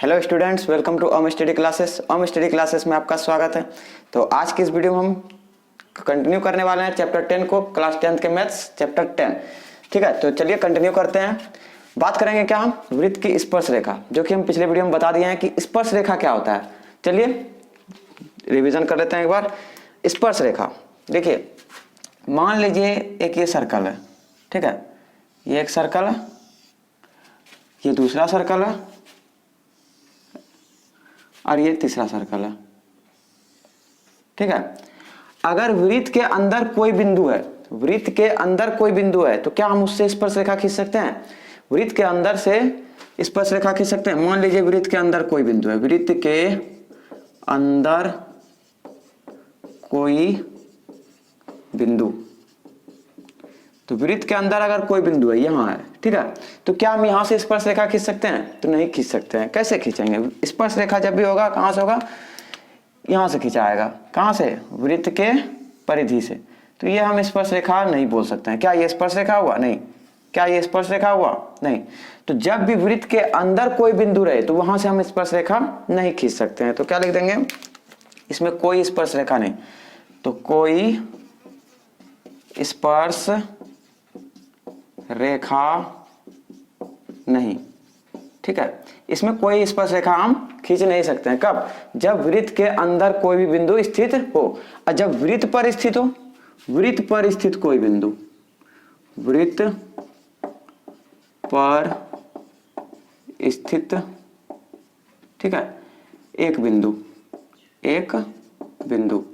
Hello students, welcome to Om study classes. Om study classes में आपका स्वागत है। तो आज की इस वीडियो में हम कंटिन्यू करने वाले हैं चैप्टर 10 को, क्लास 10th के मैथ्स चैप्टर 10। ठीक है, तो चलिए कंटिन्यू करते हैं। बात करेंगे क्या हम वृत्त की स्पर्श रेखा, जो कि हम पिछले वीडियो में बता दिए हैं कि स्पर्श रेखा क्या होता है। चलिए रिविजन कर लेते हैं एक बार। स्पर्श रेखा देखिए, मान लीजिए एक ये सर्कल है, ठीक है, ये एक सर्कल है, ये दूसरा सर्कल है और ये तीसरा सर्कल है। ठीक है, अगर वृत्त के अंदर कोई बिंदु है, वृत्त के अंदर कोई बिंदु है तो क्या हम उससे स्पर्श रेखा खींच सकते हैं? वृत्त के अंदर से स्पर्श रेखा खींच सकते हैं। मान लीजिए वृत्त के अंदर कोई बिंदु है, वृत्त के अंदर कोई बिंदु, तो वृत्त के अंदर अगर कोई बिंदु है, यहां है, ठीक है, तो क्या हम यहां से स्पर्श रेखा खींच सकते हैं? तो नहीं खींच सकते हैं। कैसे खींचेंगे? स्पर्श रेखा जब भी होगा कहां से होगा? यहां से खींचाएगा। कहां से? वृत्त के परिधि से। तो ये हम स्पर्श रेखा नहीं बोल सकते हैं। क्या ये स्पर्श रेखा हुआ? नहीं। क्या ये स्पर्श रेखा हुआ? नहीं। तो जब भी वृत्त के अंदर कोई बिंदु रहे तो वहां से हम स्पर्श रेखा नहीं खींच सकते हैं। तो क्या लिख देंगे इसमें? कोई स्पर्श रेखा नहीं। तो कोई स्पर्श रेखा नहीं। ठीक है, इसमें कोई स्पर्श रेखा हम खींच नहीं सकते हैं। कब? जब वृत्त के अंदर कोई भी बिंदु स्थित हो। और जब वृत्त पर स्थित हो, वृत्त पर स्थित कोई बिंदु, वृत्त पर स्थित, ठीक है, एक बिंदु, एक बिंदु,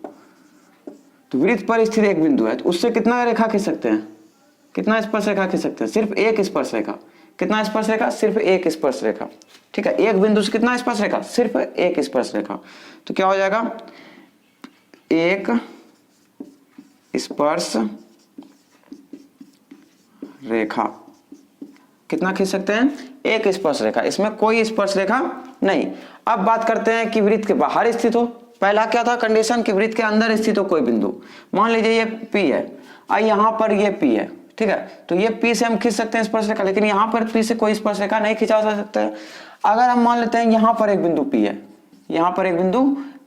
तो वृत्त पर स्थित एक बिंदु है, तो उससे कितना रेखा खींच सकते हैं? कितना स्पर्श रेखा खींच सकते हैं? सिर्फ एक स्पर्श रेखा। कितना स्पर्श रेखा? सिर्फ एक स्पर्श रेखा। ठीक है, एक बिंदु से कितना स्पर्श रेखा? सिर्फ एक स्पर्श रेखा। तो क्या हो जाएगा? एक स्पर्श रेखा। कितना खींच सकते हैं? एक स्पर्श रेखा। इसमें कोई स्पर्श रेखा नहीं। अब बात करते हैं कि वृत्त के बाहर स्थित हो। पहला क्या था कंडीशन? कि वृत्त के अंदर स्थित हो कोई बिंदु। मान लीजिए ये P है और यहां पर ये P है, ठीक है, तो ये P से हम खींच सकते हैं स्पर्श रेखा, लेकिन यहां पर P से कोई स्पर्श रेखा नहीं खींचा जा सकता है। अगर हम मान लेते हैं यहां पर एक बिंदु P है, यहां पर एक बिंदु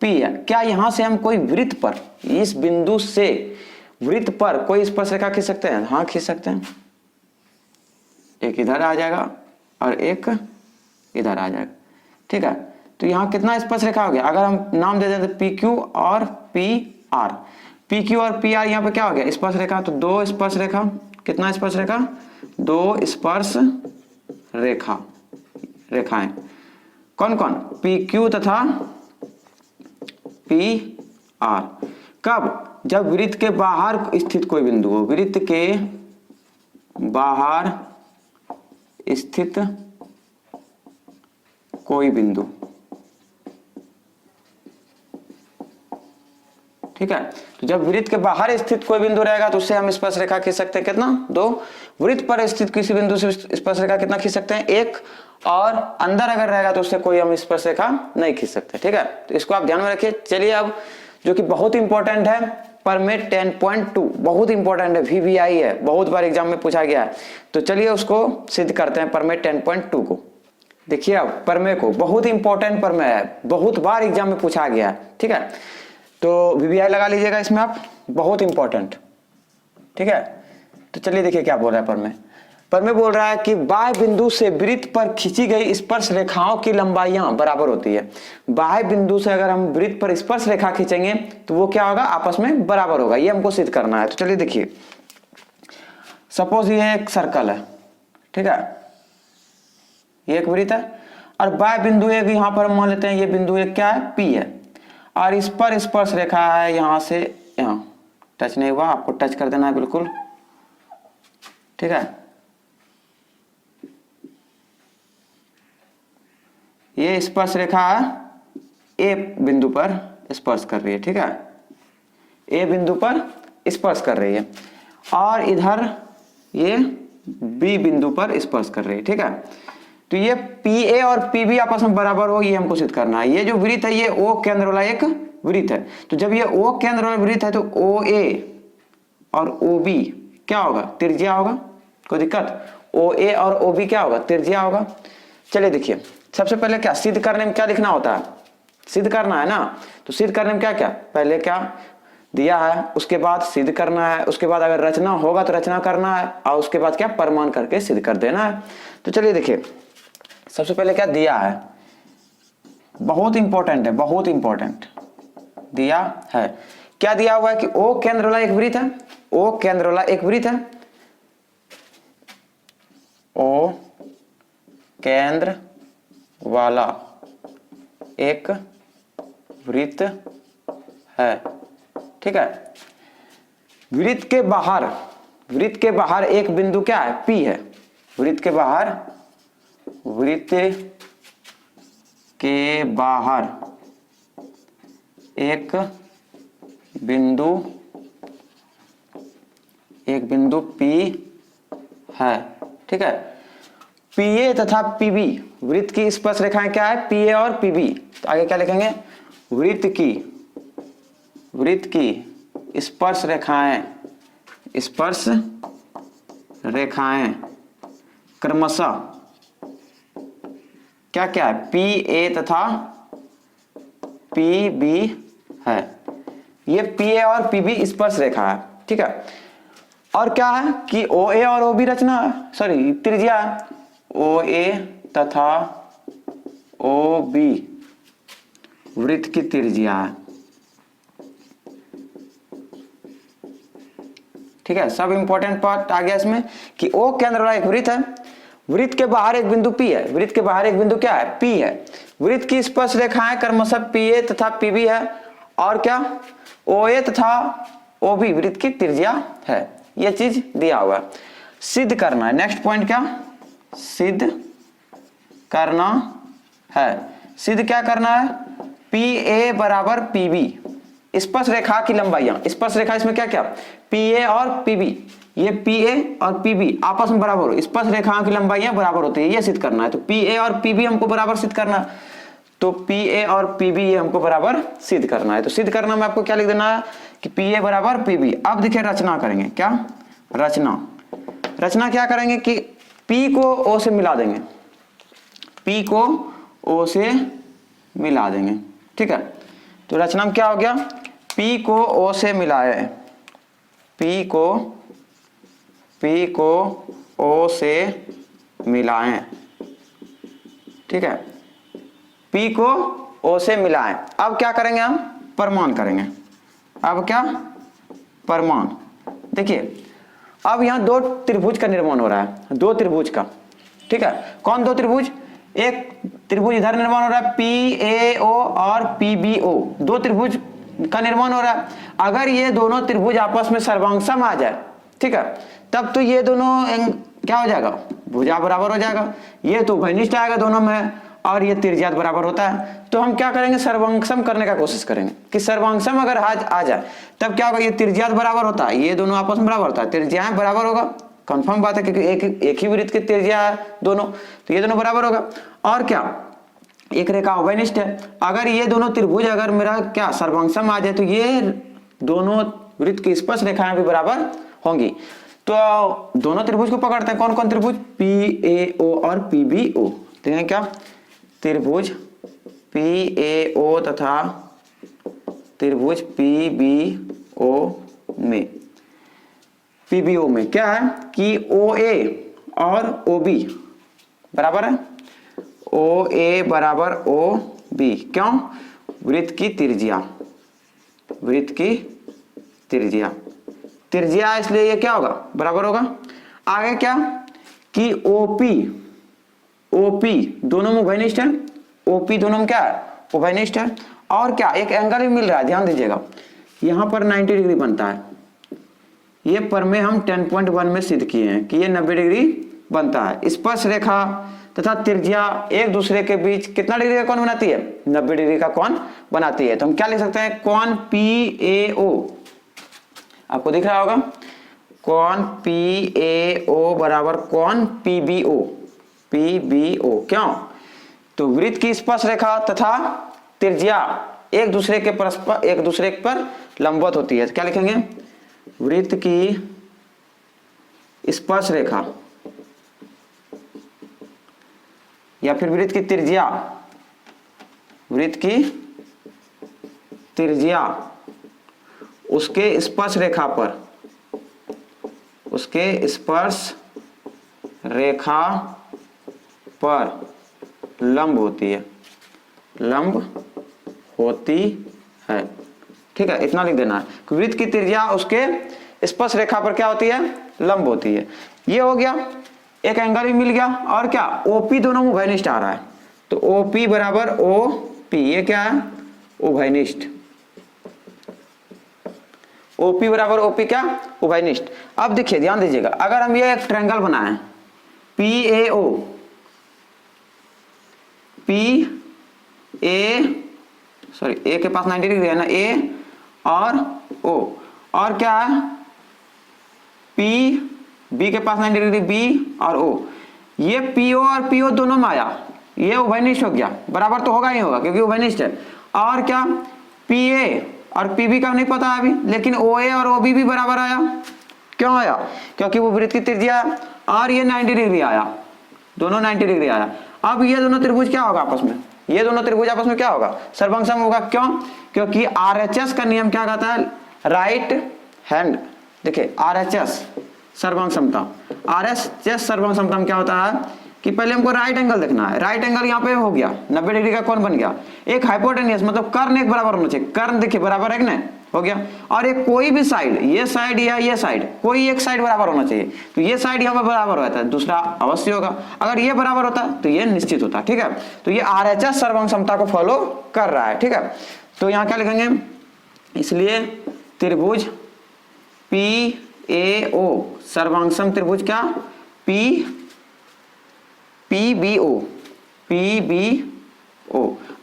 P है, क्या यहां से हम कोई वृत्त पर, इस बिंदु से वृत्त पर कोई स्पर्श रेखा खींच सकते हैं? हाँ, खींच सकते हैं। एक इधर आ जाएगा और एक इधर आ जाएगा। ठीक है, तो यहां कितना स्पर्श रेखा हो गया? अगर हम नाम दे देते PQ और PR, PQ और PR यहां पे क्या हो गया? स्पर्श रेखा। तो दो स्पर्श रेखा। कितना स्पर्श रेखा? दो स्पर्श रेखा, रेखाएं। कौन कौन? PQ तथा PR। कब? जब वृत्त के बाहर स्थित कोई बिंदु हो, वृत्त के बाहर स्थित कोई बिंदु। ठीक है, तो जब वृत्त के बाहर स्थित कोई बिंदु रहेगा तो उससे हम स्पर्श रेखा खींच सकते हैं। कितना? दो। वृत्त पर स्थित किसी बिंदु से स्पर्श रेखा कितना खींच सकते हैं? एक। और अंदर अगर रहेगा तो उससे कोई हम स्पर्श रेखा नहीं खींच सकते। ठीक है, तो इसको आप ध्यान में रखिए। चलिए अब जो कि बहुत इंपॉर्टेंट है, परमेट 10.2 बहुत इंपॉर्टेंट है, VVI है, बहुत बार एग्जाम में पूछा गया है। तो चलिए उसको सिद्ध करते हैं, परमेट 10.2 को। देखिए अब परमेय को, बहुत इंपॉर्टेंट परमेय है, बहुत बार एग्जाम में पूछा गया है। ठीक है, तो VVI लगा लीजिएगा इसमें आप, बहुत इंपॉर्टेंट। ठीक है, तो चलिए देखिए क्या बोल रहा है परमेय। परमेय बोल रहा है कि बाह्य बिंदु से वृत्त पर खींची गई स्पर्श रेखाओं की लंबाइयां बराबर होती है। बाह्य बिंदु से अगर हम वृत्त पर स्पर्श रेखा खींचेंगे तो वो क्या होगा? आपस में बराबर होगा। ये हमको सिद्ध करना है। तो चलिए देखिए, सपोज ये एक सर्कल है, ठीक है, ये एक वृत्त है और बाह्य बिंदु एक यहां पर मान लेते हैं, ये बिंदु एक क्या है? P है, और इस पर स्पर्श रेखा है यहां से यहां। टच नहीं हुआ, आपको टच कर देना है बिल्कुल। ठीक है, ये स्पर्श रेखा A बिंदु पर स्पर्श कर रही है। ठीक है, A बिंदु पर स्पर्श कर रही है और इधर ये B बिंदु पर स्पर्श कर रही है। ठीक है, तो ये PA और PB आपस में बराबर हो, ये हमको सिद्ध करना है। ये जो वृत्त है ये O केंद्र वाला एक वृत्त है, तो जब ये O केंद्र वाला वृत्त है तो OA और OB क्या होगा? त्रिज्या होगा। कोई दिक्कत? OA और OB क्या होगा? त्रिज्या होगा। चलिए देखिए, सबसे पहले क्या सिद्ध करने में क्या लिखना होता है, सिद्ध करना है ना। तो सिद्ध करने में क्या क्या, पहले क्या दिया है, उसके बाद सिद्ध करना है, उसके बाद अगर रचना होगा तो रचना करना है, और उसके बाद क्या प्रमाण करके सिद्ध कर देना है। तो चलिए देखिए, सबसे पहले क्या दिया है, बहुत इंपॉर्टेंट है, बहुत इंपॉर्टेंट दिया है। क्या दिया हुआ है कि ओ केंद्र वाला एक वृत्त है, ओ केंद्र वाला एक वृत्त है, ओ केंद्र वाला एक वृत्त है, ठीक है। वृत्त के बाहर एक बिंदु क्या है, P है। वृत्त के बाहर एक बिंदु P है, ठीक है। PA तथा PB वृत्त की स्पर्श रेखाएं क्या है, PA और PB। तो आगे क्या लिखेंगे, वृत्त की स्पर्श रेखाएं क्रमशः क्या क्या है, PA तथा PB है। ये PA और PB स्पर्श रेखा है, ठीक है। और क्या है कि OA और OB रचना, सॉरी त्रिज्या, OA तथा OB वृत्त की त्रिज्या है, ठीक है। सब इंपॉर्टेंट पार्ट आ गया इसमें कि O केंद्र वाला एक वृत्त है, वृत्त के बाहर एक बिंदु P है, वृत्त के बाहर एक बिंदु क्या है, P है। वृत्त की स्पर्श रेखाएं क्रमशः PA तथा PB है, और क्या OA तथा OB वृत्त की त्रिज्या है। यह चीज दिया हुआ है, सिद्ध करना है। नेक्स्ट पॉइंट क्या, सिद्ध करना है। सिद्ध क्या करना है, PA बराबर PB स्पर्श रेखा की लंबाइयां, स्पर्श रेखा इसमें क्या क्या, PA और PB, ये PA और PB आपस में बराबर हो, स्पर्श रेखाओं की लंबाइयां बराबर होती है, ये सिद्ध करना है। तो PA और PB हमको बराबर सिद्ध करना है, तो PA और PB ये हमको बराबर सिद्ध करना है। तो सिद्ध करना में आपको क्या लिख देना है कि PA बराबर PB। अब देखिए रचना करेंगे, क्या रचना क्या करेंगे कि P को O से मिला देंगे, P को O से मिला देंगे, ठीक है। तो रचना में क्या हो गया, P को O से मिलाए, P को O से मिलाएं, ठीक है। P को O से मिलाएं। अब क्या करेंगे हम, प्रमाण करेंगे। अब क्या, प्रमाण। देखिए अब यहां दो त्रिभुज का निर्माण हो रहा है, दो त्रिभुज का, ठीक है। कौन दो त्रिभुज, एक त्रिभुज इधर निर्माण हो रहा है PAO और PBO, दो त्रिभुज का निर्माण हो रहा है। अगर ये दोनों त्रिभुज आपस में सर्वांगसम आ जाए, ठीक है, तब तो ये दोनों क्या हो जाएगा, भुजा बराबर हो जाएगा। ये तो घनिष्ठ आएगा दोनों में, और ये त्रिज्या बराबर होता है। तो हम क्या करेंगे, सर्वांगसम करने का कोशिश करेंगे कि सर्वांगसम अगर आ जाए तब क्या होगा, ये त्रिज्या बराबर होता है, ये दोनों आपस में बराबर होता है, त्रिज्याएं बराबर होगा, कंफर्म बात है, क्योंकि एक ही वृत्त की त्रिज्या है दोनों, तो ये दोनों बराबर होगा। और क्या, एक रेखा अवयनिष्ठ है, अगर ये दोनों त्रिभुज अगर मेरा क्या सर्वांगसम आ जाए तो ये दोनों वृत्त की स्पर्श रेखाएं भी बराबर होंगी। तो दोनों त्रिभुज को पकड़ते हैं, कौन कौन त्रिभुज, PAO और PBO। देखें क्या, त्रिभुज PAO तथा त्रिभुज PBO में क्या है कि OA और OB बराबर है, OA बराबर OB, क्यों, वृत्त की त्रिज्या, इसलिए ये क्या होगा, बराबर होगा। आगे क्या कि OP दोनों में उभयनिष्ठ है, OP दोनों में क्या है, उभयनिष्ठ है। और क्या, एक एंगल भी मिल रहा है, ध्यान दीजिएगा, यहां पर 90 डिग्री बनता है, ये पर में हम 10.1 में सिद्ध किए हैं कि ये 90 डिग्री बनता है। स्पर्श रेखा तथा त्रिज्या एक दूसरे के बीच कितना डिग्री का कोण बनाती है, 90 डिग्री का कोण बनाती है। तो हम क्या लिख सकते हैं, कोण PAO, आपको दिख रहा होगा, कोण PAO बराबर कोण PBO। क्यों, तो वृत्त की स्पर्श रेखा तथा त्रिज्या एक दूसरे पर लंबवत होती है। तो क्या लिखेंगे, वृत्त की स्पर्श रेखा या फिर वृत्त की त्रिज्या, वृत्त की त्रिज्या उसके स्पर्श रेखा पर, उसके स्पर्श रेखा पर लंब होती है, लंब होती है। ठीक है, इतना लिख देना है कि वृत्त की त्रिज्या उसके स्पर्श रेखा पर क्या होती है, लंब होती है। ये हो गया, एक एंगल भी मिल गया, और क्या ओपी दोनों में उभयनिष्ठ आ रहा है, तो ओपी बराबर ओपी, ये क्या है, उभयनिष्ठ। ओपी बराबर ओपी क्या, उभयनिष्ठ। अब देखिए ध्यान दीजिएगा, अगर हम ये एक ट्रायंगल बनाएं PAO, ए के पास 90 डिग्री है ना, ए और ओ, और क्या है बी के पास 90 डिग्री, बी और ओ, ये PO और PO दोनों में आया, ये उभयनिष्ठ हो गया, बराबर तो होगा ही होगा क्योंकि उभयनिष्ठ है। और क्या PA और PB का नहीं पता है अभी, लेकिन OA और OB भी बराबर आया। क्यों आया, क्योंकि वो वृत्त की त्रिज्या, और ये 90 डिग्री आया, दोनों 90 डिग्री आया। अब ये दोनों त्रिभुज क्या होगा आपस में, ये दोनों त्रिभुज आपस में क्या होगा, सर्वांग सम होगा। क्यों, क्योंकि RHS का नियम क्या कहता है, राइट हैंड, देखिए RHS सर्वांग समता, RHS सर्वांग समता में क्या होता है कि पहले हमको राइट एंगल देखना है, राइट एंगल यहाँ पे हो गया 90 डिग्री का कोण बन गया, एक हाइपोटेनियस मतलब कर्ण एक बराबर होना चाहिए, कर्ण देखिए बराबर है कि नहीं, हो गया। और एक कोई भी साइड, ये साइड या ये साइड, कोई एक साइड बराबर होना चाहिए, तो ये साइड यहाँ पर बराबर होता है, दूसरा अवश्य होगा, अगर ये बराबर होता तो ये निश्चित होता। ठीक है, तो ये RHS सर्वांग समता को फॉलो कर रहा है। ठीक है, तो यहाँ क्या लिखेंगे, इसलिए त्रिभुज PAO सर्वांग सम त्रिभुज क्या PBO।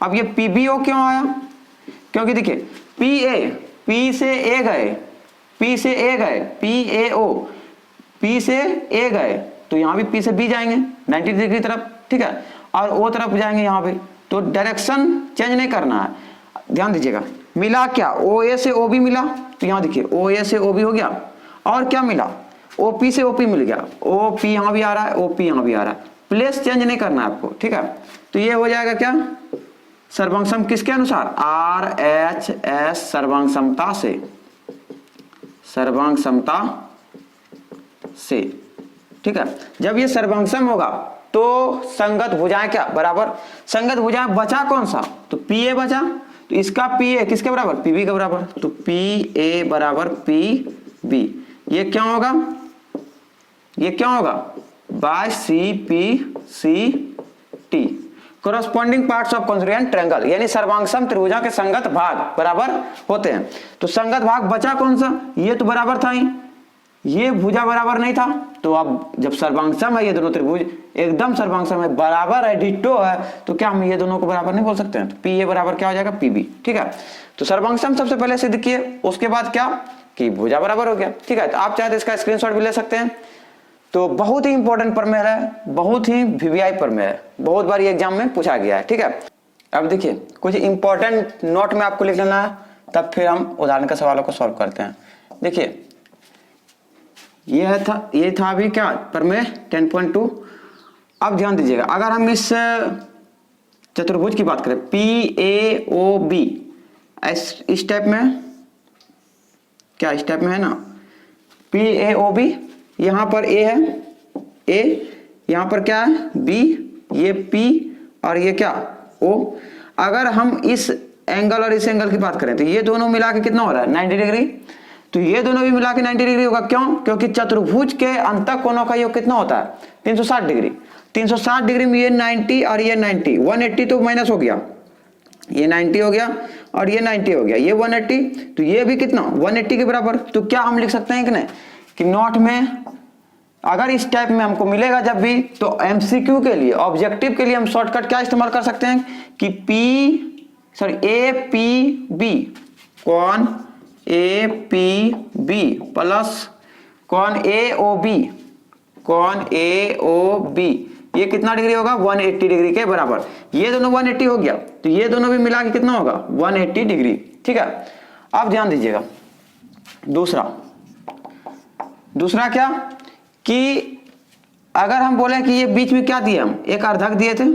अब ये PBO क्यों आया, क्योंकि देखिए P से A गए, PAO P से A गए, तो यहाँ भी P से B जाएंगे 90 डिग्री तरफ। ठीक है, और O तरफ जाएंगे यहाँ पे, तो डायरेक्शन चेंज नहीं करना है। ध्यान दीजिएगा, मिला क्या, OA से OB मिला, तो यहाँ देखिए OA से OB हो गया, और क्या मिला, OP से OP मिल गया, OP यहाँ भी आ रहा है, OP यहाँ भी आ रहा है, प्लेस चेंज नहीं करना है आपको। ठीक है, तो ये हो जाएगा क्या, सर्वांग सम किसके अनुसार, RHS सर्वांग समता से, सर्वांग समता से। ठीक है, जब ये सर्वांग सम होगा तो संगत भुजाएं क्या बराबर, संगत भुजाएं बचा कौन सा, तो PA बचा, तो इसका PA किसके बराबर, PB के बराबर, तो PA बराबर PB, ये क्या होगा, ये क्या होगा, by CPCT, corresponding parts of congruent triangle, यानी सर्वांगसम त्रिभुजा के संगत भाग बराबर होते हैं। तो संगत भाग बचा कौन सा, ये तो बराबर था ही, ये भुजा बराबर नहीं था, तो अब जब सर्वांगसम है ये दोनों त्रिभुज एकदम सर्वांगसम है, बराबर है, डिट्टो है, तो क्या हम ये दोनों को बराबर नहीं बोल सकते हैं, तो PA बराबर क्या हो जाएगा PB। ठीक है, तो सर्वांगसम सबसे पहले सिद्ध किए, उसके बाद क्या कि भुजा बराबर हो गया। ठीक है, तो आप चाहे तो इसका स्क्रीनशॉट भी ले सकते हैं। तो बहुत ही इंपॉर्टेंट प्रमेय है, बहुत ही VVI प्रमेय है, बहुत बार ये एग्जाम में पूछा गया है। ठीक है, अब देखिए कुछ इंपॉर्टेंट नोट में आपको लिख लेना है, तब फिर हम उदाहरण के सवालों को सॉल्व करते हैं। देखिए ये था अभी क्या प्रमेय 10.2। अब ध्यान दीजिएगा, अगर हम इस चतुर्भुज की बात करें PAOB, इस टाइप में, क्या इस टाइप में है ना, PAOB, यहां पर A है, A यहां पर क्या है B, ये P और ये क्या O। अगर हम इस एंगल और इस एंगल की बात करें तो ये दोनों मिला के कितना हो रहा है 90 डिग्री, तो ये दोनों भी मिला के 90 डिग्री होगा। क्यों, क्योंकि चतुर्भुज के अंतः कोणों का योग कितना होता है 360 डिग्री, 360 डिग्री में ये 90 और ये 90, 180 तो माइनस हो गया, ये 90 हो गया और ये 90 हो गया, ये 180, तो ये भी कितना 180 के बराबर। तो क्या हम लिख सकते हैं कि नहीं कि नोट में अगर इस टाइप में हमको मिलेगा जब भी, तो MCQ के लिए, ऑब्जेक्टिव के लिए हम शॉर्टकट क्या इस्तेमाल कर सकते हैं कि APB कौन APB प्लस कौन AOB, कौन AOB, ये कितना डिग्री होगा 180 डिग्री के बराबर। ये दोनों 180 हो गया, तो ये दोनों भी मिला के कितना होगा 180 डिग्री। ठीक है, अब ध्यान दीजिएगा, दूसरा क्या कि अगर हम बोले कि ये बीच में क्या दिए, हम एक अर्धक दिए थे,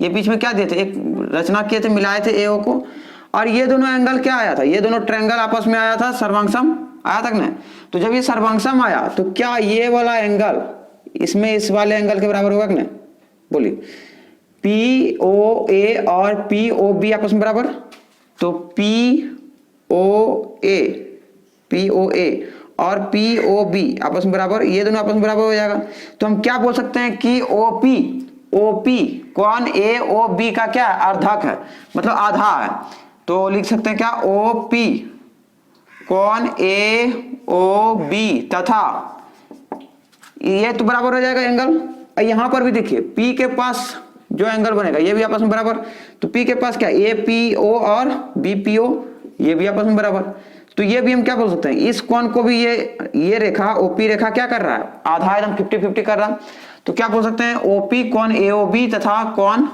ये बीच में क्या दिए थे, एक रचना किए थे, मिलाए थे ए ओ को, और ये दोनों एंगल क्या आया था, ये दोनों ट्रायंगल आपस में आया था, सर्वांगसम आया था ना। तो जब ये सर्वांगसम आया तो क्या ये वाला एंगल इसमें इस वाले एंगल के बराबर होगा कि नहीं, बोलिए। पी ओ ए और पी ओ बी आपस में बराबर, तो पी ओ ए और पी ओ बी आपस में बराबर, ये दोनों आपस में बराबर हो जाएगा। तो हम क्या बोल सकते हैं कि ओपी कौन ए ओ बी का क्या अर्धक है, मतलब आधा है। तो लिख सकते हैं क्या, ओपी कौन ए ओ बी तथा ये तो बराबर हो जाएगा एंगल। यहां पर भी देखिए पी के पास जो एंगल बनेगा ये भी आपस में बराबर, तो पी के पास क्या ए पी ओ और बी पी ओ, ये भी आपस में बराबर। तो ये भी हम क्या बोल सकते हैं, इस कोण को भी ये रेखा ओपी रेखा क्या कर रहा है, आधा एकदम 50-50 कर रहा है। तो क्या बोल सकते हैं, ओपी कौन ए ओ बी तथा कौन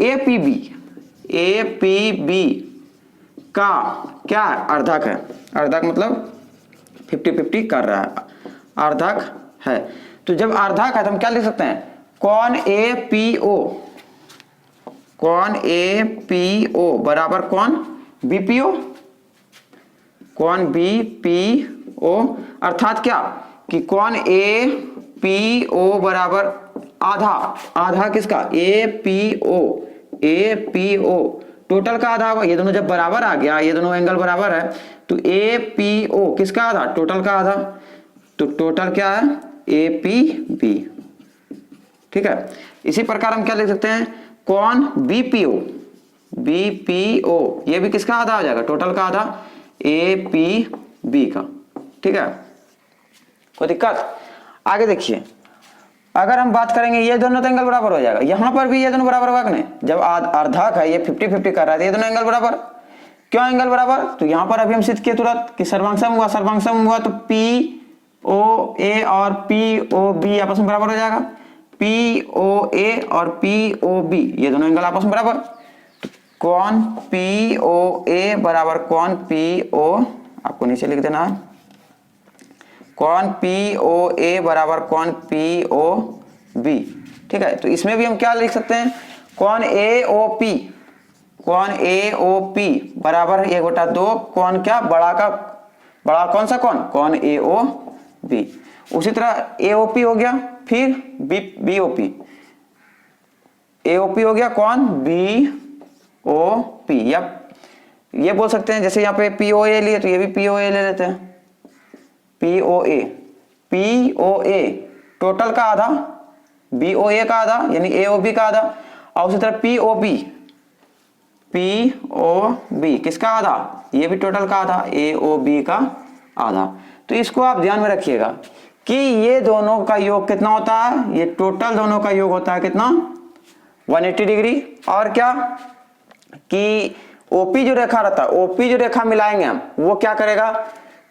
ए पी बी का क्या अर्धक है, अर्धक मतलब 50-50 कर रहा है, अर्धक है। तो जब अर्धक है तो हम क्या लिख सकते हैं, कौन ए पी ओ बराबर कौन बी पी ओ, कौन बी पी ओ, अर्थात क्या कि कौन ए पी ओ बराबर आधा किसका, ए पी ओ टोटल का आधा होगा। ये दोनों जब बराबर आ गया, ये दोनों एंगल बराबर है, तो ए पी ओ किसका आधा, टोटल का आधा। तो टोटल क्या है, ए पी बी, ठीक है। इसी प्रकार हम क्या लिख सकते हैं, कौन बी पी ओ ये भी किसका आधा हो जाएगा, टोटल का आधा, ए पी बी का, ठीक है। कोई दिक्कत। आगे देखिए, अगर हम बात करेंगे ये दोनों तो एंगल बराबर हो जाएगा, यहां पर भी ये दोनों बराबर होगा कि नहीं, जब अर्धक है ये 50-50 कर रहा है, ये दोनों एंगल बराबर। क्यों एंगल बराबर, तो यहां पर अभी हम सिद्ध किए तुरंत कि सर्वांगसम हुआ तो पी ओ ए और पी ओ बी आपस में बराबर हो जाएगा, पी ओ ए और पी ओ बी ये दोनों एंगल आपस में बराबर। तो कौन पी ओ ए बराबर कौन पी ओ, आपको नीचे लिख देना है, कौन पी ओ ए बराबर कौन पी ओ बी, ठीक है। तो इसमें भी हम क्या लिख सकते हैं, कौन ए ओ पी बराबर 1/2 कौन क्या बड़ा कौन सा कौन ए ओ बी। उसी तरह ए ओ पी हो गया, फिर B O P, A O P हो गया कौन बी ओ पी, या ये बोल सकते हैं जैसे यहाँ पे पी ओ ए लिए तो ये भी पी ओ ए ले लेते हैं, पी ओ ए टोटल का आधा, बी ओ ए का आधा यानी ए ओ बी का आधा, और उसी तरह पी ओ बी किसका आधा, ये भी टोटल का आधा, ए ओ बी का आधा। तो इसको आप ध्यान में रखिएगा कि ये दोनों का योग कितना होता है, ये टोटल दोनों का योग होता है कितना 180 डिग्री। और क्या कि ओपी जो रेखा रहता है, ओपी जो रेखा मिलाएंगे हम, वो क्या करेगा,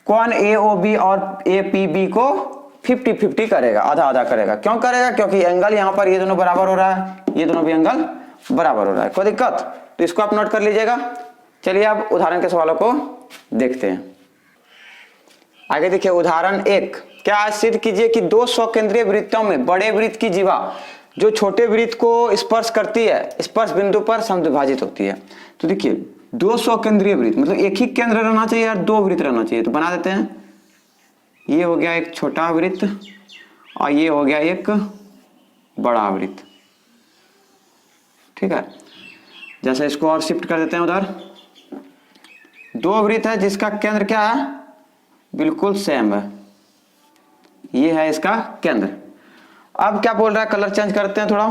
कौन ए ओ बी और ए पी बी को 50-50 करेगा, आधा आधा करेगा। क्यों करेगा, क्योंकि एंगल यहाँ पर ये दोनों बराबर हो रहा है, ये दोनों भी एंगल बराबर हो रहा है। कोई दिक्कत, तो इसको आप नोट कर लीजिएगा। चलिए अब उदाहरण के सवालों को देखते हैं। आगे देखिए उदाहरण 1, क्या सिद्ध कीजिए कि 2 स्वकेंद्रीय वृत्तों में बड़े वृत्त की जीवा जो छोटे वृत्त को स्पर्श करती है, स्पर्श बिंदु पर समद्विभाजित होती है। तो देखिए 2 स्वकेंद्रीय वृत्त मतलब एक ही केंद्र रहना चाहिए और 2 वृत्त रहना चाहिए। तो बना देते हैं, ये हो गया एक छोटा वृत्त और ये हो गया एक बड़ा वृत्त, ठीक है। जैसे इसको और शिफ्ट कर देते हैं उधर, 2 वृत्त है जिसका केंद्र क्या है, बिल्कुल सेम है, ये है इसका केंद्र। अब क्या बोल रहा है, कलर चेंज करते हैं थोड़ा।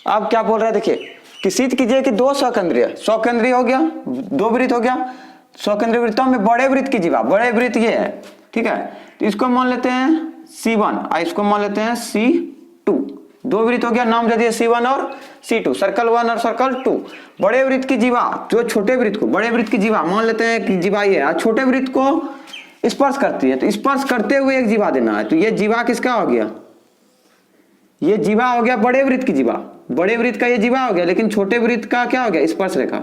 अब क्या बोल रहा है, देखिए कि सिद्ध कीजिए कि 2 स्वकेंद्रीय हो गया, 2 वृत्त हो गया, स्वकेंद्रीय वृत्तों में बड़े वृत्त की जीवा, बड़े वृत्त ये है, ठीक है। तो इसको मान लेते हैं C1 और इसको मान लेते हैं C2, 2 वृत्त हो गया, नाम दे दिए C1 और C2, सर्कल 1 और सर्कल 2। बड़े वृत्त की जीवा जो छोटे वृत्त को, बड़े वृत्त की जीवा मान लेते हैं कि जीवा ये है, छोटे वृत्त को स्पर्श करती है, तो स्पर्श करते हुए एक जीवा देना है। तो ये जीवा किसका हो गया, ये जीवा हो गया बड़े वृत्त की जीवा, बड़े वृत्त का ये जीवा हो गया, लेकिन छोटे वृत्त का क्या हो गया, स्पर्श रेखा।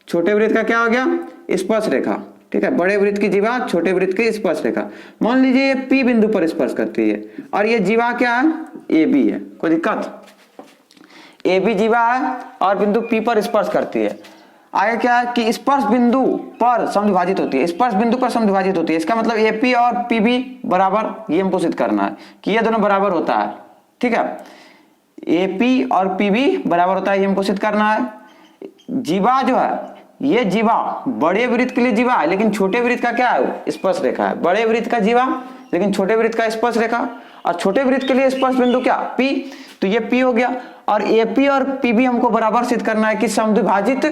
छोटे वृत्त का क्या हो गया, स्पर्श रेखा, ठीक है, बड़े वृत्त की जीवा छोटे वृत्त की स्पर्श रेखा। मान लीजिए ये P बिंदु पर स्पर्श करती है और ये जीवा क्या है, AB है, कोई दिक्कत? AB जीवा है और बिंदु P पर स्पर्श करती है। आगे क्या है कि स्पर्श बिंदु पर समद्विभाजित होती है, स्पर्श बिंदु पर समद्विभाजित होती है। इसका मतलब AP और PB बराबर, ये हमको सिद्ध करना है कि ये दोनों बराबर होता है। ठीक है, AP और PB बराबर होता है, ये हमको सिद्ध करना है। जीवा जो है, ये जीवा बड़े वृत्त के लिए जीवा है, लेकिन छोटे वृत्त का क्या है, स्पर्श रेखा है। बड़े वृत्त का जीवा लेकिन छोटे वृत्त का स्पर्श रेखा, और छोटे वृत्त के लिए स्पर्श बिंदु क्या, P, तो ये P हो गया। और AP और PB हमको बराबर सिद्ध करना है कि समद्विभाजित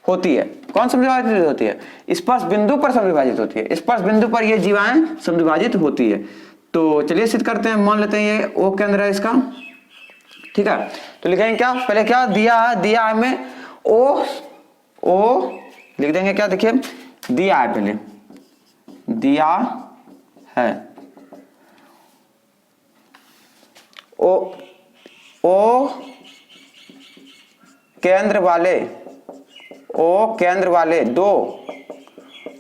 होती है। कौन समद्विभाजित होती है? स्पर्श बिंदु पर समद्विभाजित होती है, स्पर्श बिंदु पर ये जीवाएं समद्विभाजित होती है। तो चलिए सिद्ध करते हैं। मान लेते हैं ये O केंद्र है इसका, ठीक है। तो लिखेंगे क्या, पहले क्या दिया है हमें O लिख देंगे क्या, देखिए दिया है, पहले दिया है O केंद्र वाले दो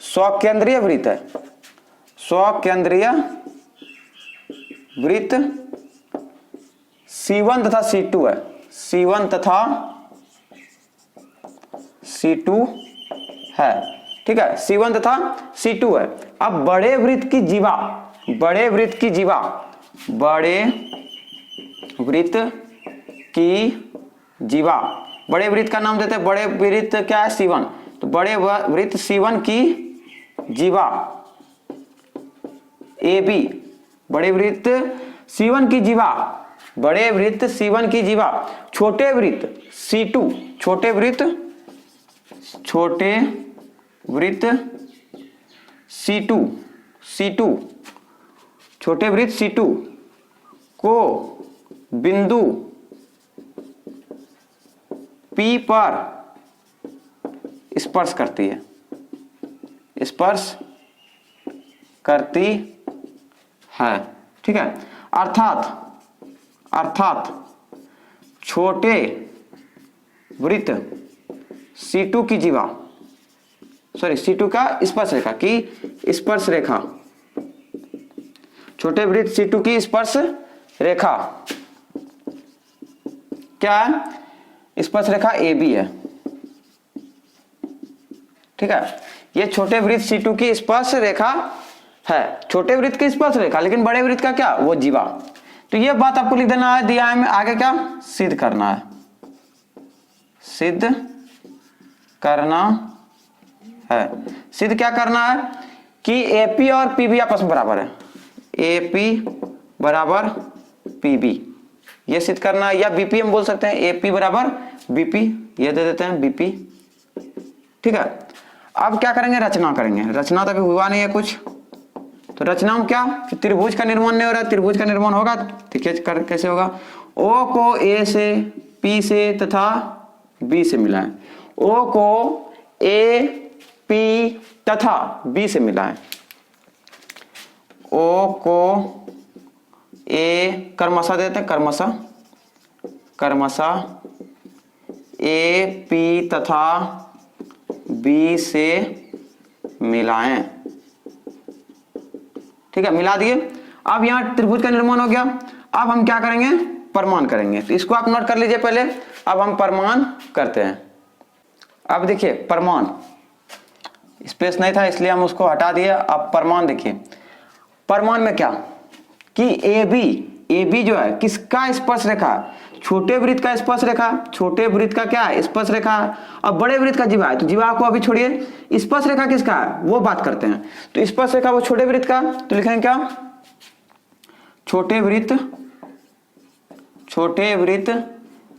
स्वकेंद्रीय वृत्त है, स्वकेंद्रीय वृत्त C1 तथा C2 है, C1 तथा C2 है, ठीक है, C1 तथा C2 है। अब बड़े वृत्त की जीवा, बड़े वृत्त की जीवा, बड़े वृत्त का नाम देते हैं, बड़े वृत्त क्या है, C1, तो बड़े वृत्त C1 की जीवा AB, बड़े वृत्त C1 की जीवा, बड़े वृत्त C1 की जीवा, छोटे वृत्त C2, छोटे वृत्त C2, छोटे वृत्त C2 को बिंदु P पर स्पर्श करती है, ठीक है। अर्थात छोटे वृत्त C2 की जीवा, C2 का स्पर्श रेखा की स्पर्श रेखा, छोटे वृत्त C2 की स्पर्श रेखा क्या है, स्पर्श रेखा AB है, ठीक है। ये छोटे वृत्त C2 की स्पर्श रेखा है, छोटे वृत्त की स्पर्श रेखा, लेकिन बड़े वृत्त का क्या, वो जीवा। तो ये बात आपको लिख देना है, दिया है, आगे क्या सिद्ध करना है, सिद्ध क्या करना है कि AP और PB आपस में बराबर है, AP बराबर PB, ये सिद्ध करना है। या BP हम बोल सकते हैं, AP बराबर BP, ये दे देते हैं BP, ठीक है। अब क्या करेंगे, रचना करेंगे। रचना तो अभी हुआ नहीं है कुछ, तो रचना में क्या, त्रिभुज का निर्माण नहीं हो रहा, त्रिभुज का निर्माण होगा, देखिए कैसे होगा। O को A से, P से तथा B से मिलाएं, O को A, P तथा B से मिलाएं, O को A क्रमशः देते हैं, क्रमशः A, P तथा B से मिलाएं, ठीक है, मिला दिए। अब यहां त्रिभुज का निर्माण हो गया। अब हम क्या करेंगे, प्रमाण करेंगे। तो इसको आप नोट कर लीजिए पहले। अब हम प्रमाण करते हैं। अब देखिए प्रमाण, स्पेस नहीं था इसलिए हम उसको हटा दिए। अब प्रमाण देखिए, प्रमाण में क्या कि AB जो है किसका स्पर्श रेखा, छोटे वृत्त का स्पर्श रेखा, छोटे वृत्त का क्या है, स्पर्श रेखा। अब बड़े वृत्त का जीवा है, तो जीवा को अभी छोड़िए, स्पर्श रेखा किसका है वो बात करते हैं। तो स्पर्श रेखा वो छोटे वृत्त का, तो लिखेंगे क्या, छोटे वृत्त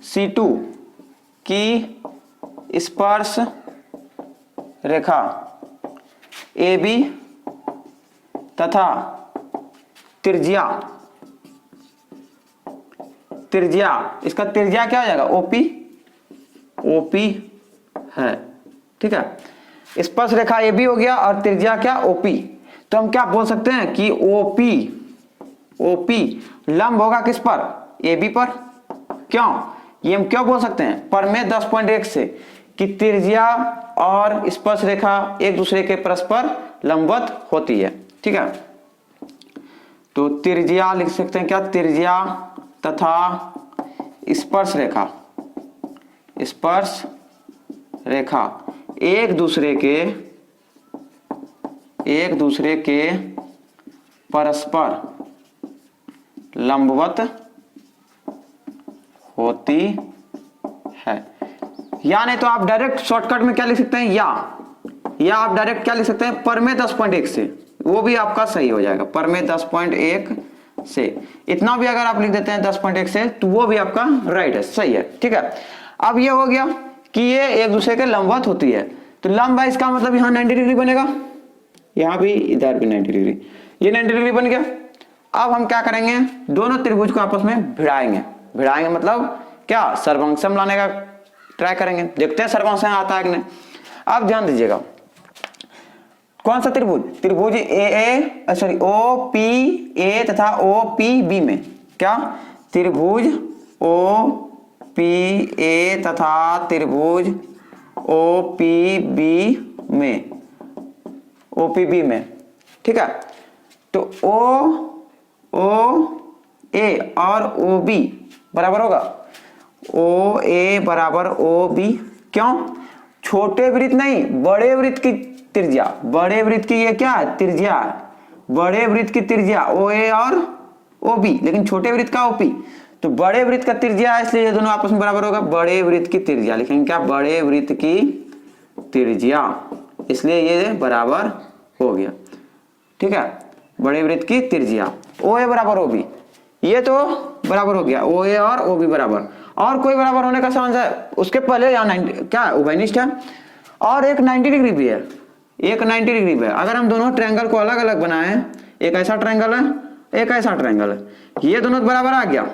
C2 की स्पर्श रेखा AB तथा त्रिज्या, इसका त्रिज्या क्या हो जाएगा, OP है, ठीक है। स्पर्श रेखा AB हो गया और त्रिज्या क्या, OP। तो हम क्या बोल सकते हैं कि OP लंब होगा किस पर, AB पर। क्यों, ये हम क्यों बोल सकते हैं, प्रमेय 10.1 से कि त्रिज्या और स्पर्श रेखा एक दूसरे के परस्पर लंबवत होती है। ठीक है, तो त्रिज्या लिख सकते हैं क्या, त्रिज्या तथा स्पर्श रेखा, स्पर्श रेखा एक दूसरे के परस्पर लंबवत होती है। या नहीं तो आप डायरेक्ट शॉर्टकट में क्या लिख सकते हैं, या आप डायरेक्ट क्या लिख सकते हैं, परमेय 10.1 से, वो भी आपका सही हो जाएगा, परमेय 10.1 से। इतना भी अगर आप लिख देते हैं 10.1 से तो वो भी आपका राइट है, सही है। ठीक है, अब ये हो गया कि ये एक दूसरे के लंबवत होती है, तो लंब है इसका मतलब यहाँ 90 डिग्री बनेगा, यहाँ भी, इधर भी 90 डिग्री, ये 90 डिग्री बन गया। अब हम क्या करेंगे, दोनों त्रिभुज को आपस में भिड़ाएंगे मतलब क्या, सर्वांगसम लाने का ट्राई करेंगे, देखते हैं सर्वांगसम आता है कि नहीं। अब ध्यान दीजिएगा, कौन सा त्रिभुज, त्रिभुज ओ पी ए तथा ओ पी बी में, क्या त्रिभुज ओ पी ए तथा त्रिभुज ओ पी बी में, ठीक है। तो ओ ए और ओ बी बराबर होगा, ओ ए बराबर ओ बी, क्यों, छोटे वृत्त नहीं, बड़े वृत्त की त्रिज्या, बड़े वृत्त की ये क्या है, त्रिज्या, बड़े वृत्त की त्रिज्या ओ ए और ओ बी, लेकिन छोटे वृत्त का ओ पी, तो बड़े वृत्त का त्रिज्या है, इसलिए ये दोनों आपस में बराबर होगा, बड़े वृत्त की त्रिज्या लिखेंगे क्या, बड़े वृत्त की त्रिज्या, इसलिए ये बराबर हो गया। ठीक है, बड़े वृत्त की त्रिज्या ओ ए बराबर ओ बी, ये तो बराबर हो गया, ओ ए और ओ बी बराबर, और कोई बराबर होने का चांस है, उसके पहले यहाँ 90 क्या उभयनिष्ठ है, और एक 90 डिग्री भी है, एक 90 डिग्री भी है। अगर हम दोनों ट्रायंगल को अलग अलग बनाएं, एक ऐसा ट्रायंगल है, एक ऐसा ट्रायंगल है, ये दोनों बराबर आ गया,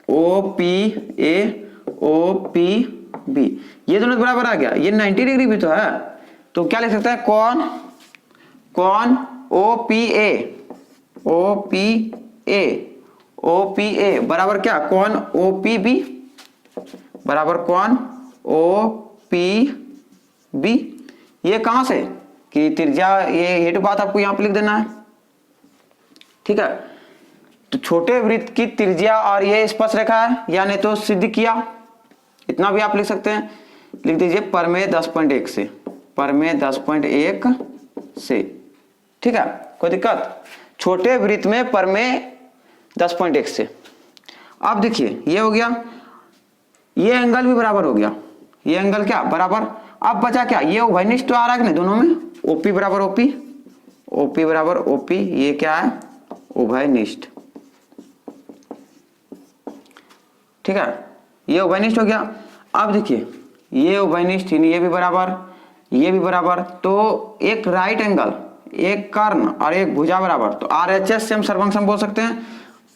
O P A O P B, ये दोनों बराबर आ गया, ये 90 डिग्री भी तो है, तो क्या लिख सकते हैं, कौन ओ पी ए बराबर क्या, कौन ओ पी बी बराबर कौन ओ पी बी, ये कहां से कि त्रिज्या, ये तो बात आपको यहां पे लिख देना है। ठीक है, तो छोटे वृत्त की त्रिज्या और ये स्पर्श रेखा है, यानी तो सिद्ध किया, इतना भी आप लिख सकते हैं, लिख दीजिए परमेय 10.1 से, परमेय 10.1 से। ठीक है, कोई दिक्कत, छोटे वृत्त में परमेय 10.1 से। अब देखिए ये हो गया, ये एंगल भी बराबर हो गया, ये एंगल क्या बराबर, अब बचा क्या, ये उभयनिष्ठ तो आ रहा है कि नहीं दोनों में, ओपी बराबर ओपी बराबर ओपी, ये क्या है उभयनिष्ठ। ठीक है, ये उभयनिष्ठ हो गया। अब देखिए ये उभयनिष्ठ, ये भी बराबर, ये भी बराबर, तो एक राइट एंगल, एक कर्ण और एक भुजा बराबर, तो आरएचएस से हम सर्वांगसम बोल सकते हैं,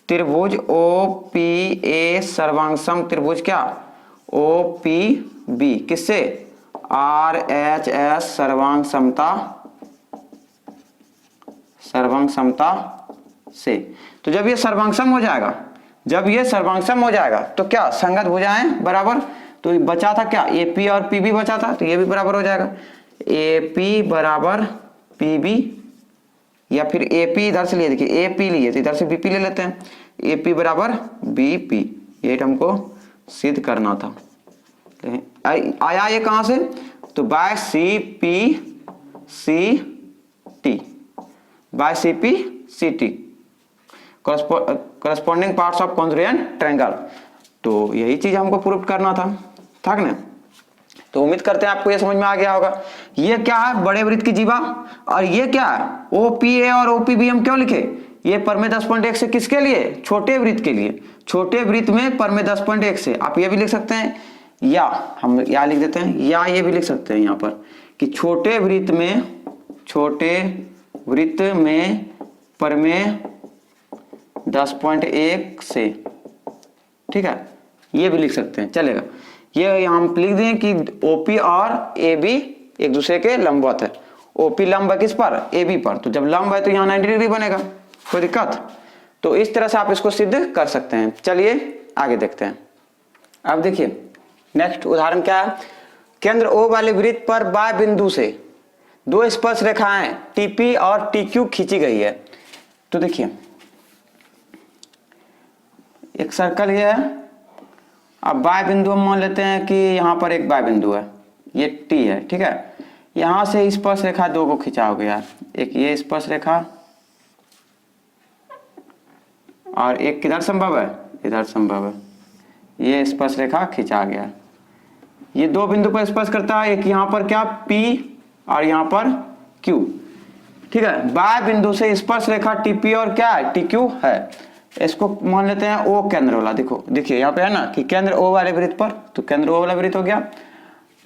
त्रिभुज ओ पी ए सर्वांगसम त्रिभुज क्या ओ पी बी, किससे, आर एच एस सर्वांग समता से। तो जब ये सर्वांगसम हो जाएगा, तो क्या संगत भुजाएं बराबर, तो बचा था क्या, ए पी और पी बी बचा था, तो ये भी बराबर हो जाएगा, ए पी बराबर पी बी, या फिर ए पी इधर से लिए, देखिए ए पी लिए तो इधर से बी पी ले लेते हैं, ए पी बराबर बी पी, ये हमको सिद्ध करना था। आया ये कहां से, तो by C P C T corresponding parts of congruent triangle, तो यही चीज हमको प्रूव करना था ना। तो उम्मीद करते हैं आपको ये समझ में आ गया होगा। ये क्या है, बड़े वृत्त की जीवा, और ये क्या है ओपीए और ओपीबी, हम क्यों लिखे, ये परमेय 10.1 से किसके लिए, छोटे वृत्त के लिए, छोटे वृत्त में परमेय 10.1 से। आप ये भी लिख सकते हैं, या हम या लिख देते हैं, या ये भी लिख सकते हैं यहाँ पर कि छोटे वृत्त में परमेय 10.1 से। ठीक है, ये भी लिख सकते हैं, चलेगा। ये हम लिख दें कि ओपी और ए बी एक दूसरे के लंबवत है, ओपी लंब है किस पर, ए बी पर, तो जब लंब है तो यहाँ 90 डिग्री बनेगा, कोई दिक्कत। तो इस तरह से आप इसको सिद्ध कर सकते हैं। चलिए आगे देखते हैं। अब देखिए नेक्स्ट उदाहरण क्या है, केंद्र O वाले वृत्त पर बाय बिंदु से दो स्पर्श रेखाएं TP और TQ खींची गई है। तो देखिए एक सर्कल ये है, अब बाय बिंदु हम मान लेते हैं कि यहां पर एक बाय बिंदु है, ये T है, ठीक है। यहां से स्पर्श रेखा दो को खिंचाओगे यार, एक ये स्पर्श रेखा और एक किधर संभव है, इधर संभव है, ये स्पर्श रेखा खिंचा गया। ये दो बिंदु पर स्पर्श करता है, एक यहां पर क्या P और यहां पर Q, ठीक है। बाय बिंदु से स्पर्श रेखा TP और क्या है TQ है। इसको मान लेते हैं O केंद्र वाला। देखो देखिए यहाँ पे है ना कि केंद्र O वाले वृत्त पर, तो केंद्र O वाला वृत्त हो गया।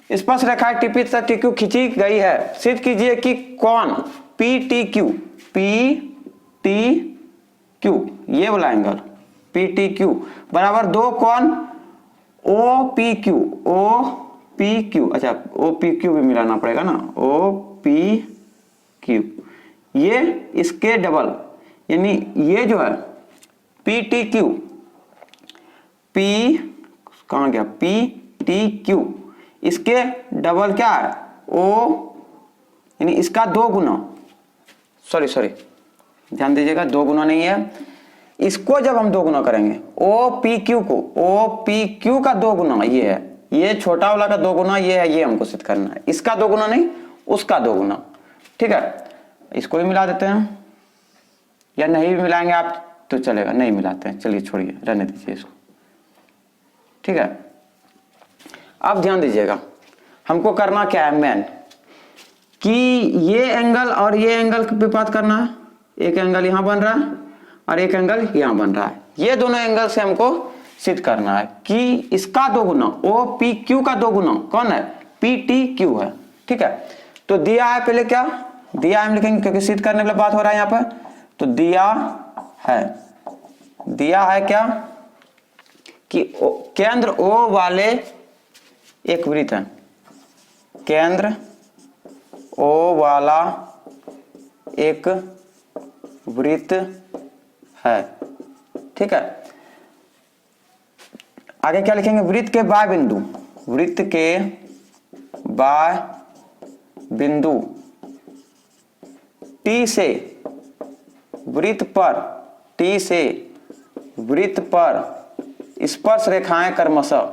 स्पर्श रेखा TP तथा TQ खींची गई है। सिद्ध कीजिए कि कौन PTQ ये वाला एंगल PTQ बराबर दो कौन OPQ, अच्छा OPQ भी मिलाना पड़ेगा ना, OPQ, ये इसके डबल, यानी ये जो है PTQ कहाँ गया PTQ, इसके डबल क्या है O, यानी इसका दो गुना, सॉरी ध्यान दीजिएगा, दो गुना नहीं है, इसको जब हम दो गुना करेंगे OPQ का दो गुना ये है, ये छोटा वाला का दो गुना ये है, ये हमको सिद्ध करना है। इसका दो गुना नहीं, उसका दो गुना, ठीक है। इसको भी मिला देते हैं, या नहीं भी मिलाएंगे आप तो चलेगा, नहीं मिलाते हैं, चलिए छोड़िए, रहने दीजिए इसको, ठीक है। अब ध्यान दीजिएगा, हमको करना क्या है मेन, कि ये एंगल और ये एंगल पे बात करना है। एक एंगल यहां बन रहा है और एक एंगल यहां बन रहा है, ये दोनों एंगल से हमको सिद्ध करना है कि इसका दो गुना OPQ का दो गुना कौन है PTQ है, ठीक है। तो दिया है, पहले क्या दिया हम लिखेंगे क्योंकि सिद्ध करने वाला बात हो रहा है यहाँ पर। तो दिया है क्या कि केंद्र O वाले एक वृत्त है, केंद्र O वाला एक वृत्त है, ठीक है। आगे क्या लिखेंगे, वृत्त के बाय बिंदु T से वृत्त पर स्पर्श रेखाएं क्रमशः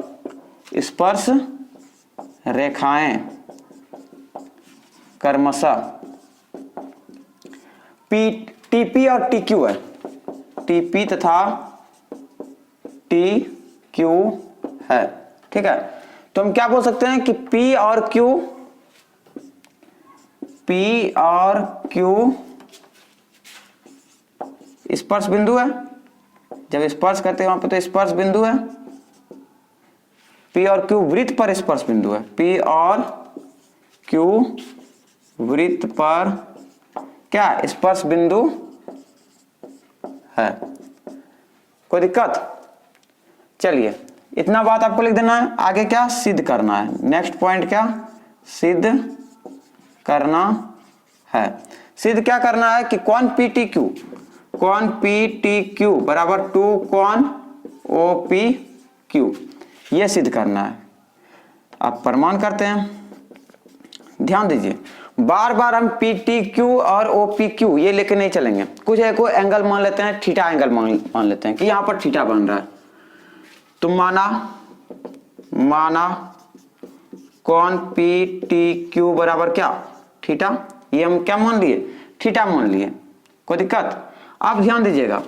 TP और TQ है, TP तथा TQ है, ठीक है। तो हम क्या बोल सकते हैं कि P और Q स्पर्श बिंदु है। जब स्पर्श करते हैं वहां पे तो स्पर्श बिंदु है। P और Q वृत्त पर स्पर्श बिंदु है, P और Q वृत्त पर क्या स्पर्श बिंदु है। कोई दिक्कत, चलिए इतना बात आपको लिख देना है। आगे क्या सिद्ध करना है, नेक्स्ट पॉइंट क्या सिद्ध करना है। सिद्ध क्या करना है कि कौन PTQ बराबर 2 कौन OPQ, ये सिद्ध करना है। अब प्रमाण करते हैं, ध्यान दीजिए। बार बार हम PTQ और OPQ ये लेके नहीं चलेंगे, कुछ एक एंगल मान लेते हैं, थीटा एंगल मान लेते हैं कि यहां पर थीटा बन रहा है। तो माना कौन PTQ बराबर क्या थीटा, ये हम क्या मान लिए थीटा मान लिए, कोई दिक्कत। अब ध्यान दीजिएगा,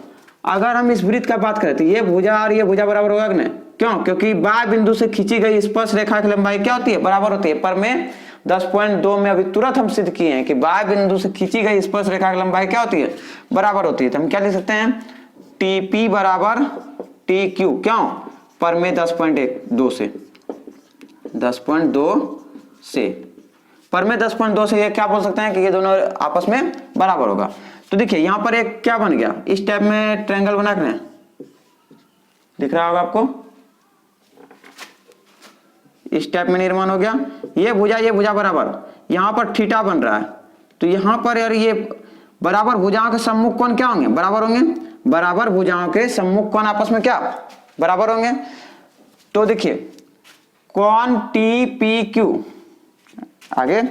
अगर हम इस वृत्त का बात करें तो ये भुजा और ये भुजा बराबर होगा कि नहीं, क्यों, क्योंकि बाय बिंदु से खींची गई स्पर्श रेखा की लंबाई क्या होती है बराबर होती है। पर में 10.2 में अभी तुरंत हम सिद्ध किए हैं कि बाय बिंदु से खींची गई स्पर्श रेखा की लंबाई क्या होती है बराबर होती है। तो हम क्या लिख सकते हैं TP बराबर TQ, क्यों, पर में 10.2 से पर में 10.2 से ये क्या बोल सकते हैं कि ये दोनों आपस में बराबर होगा। तो देखिए यहां पर एक क्या बन गया, इस टाइप में ट्रायंगल बना के दिख रहा होगा आपको, इस टाइप में निर्माण हो गया। ये भुजा बराबर, यहां पर थीटा बन रहा है। तो यहां पर यार ये बराबर भुजाओं के सम्मुख कोण क्या होंगे बराबर होंगे, बराबर भुजाओं के सम्मुख कोण आपस में क्या बराबर होंगे। तो देखिए कॉन टी पी क्यू, आगे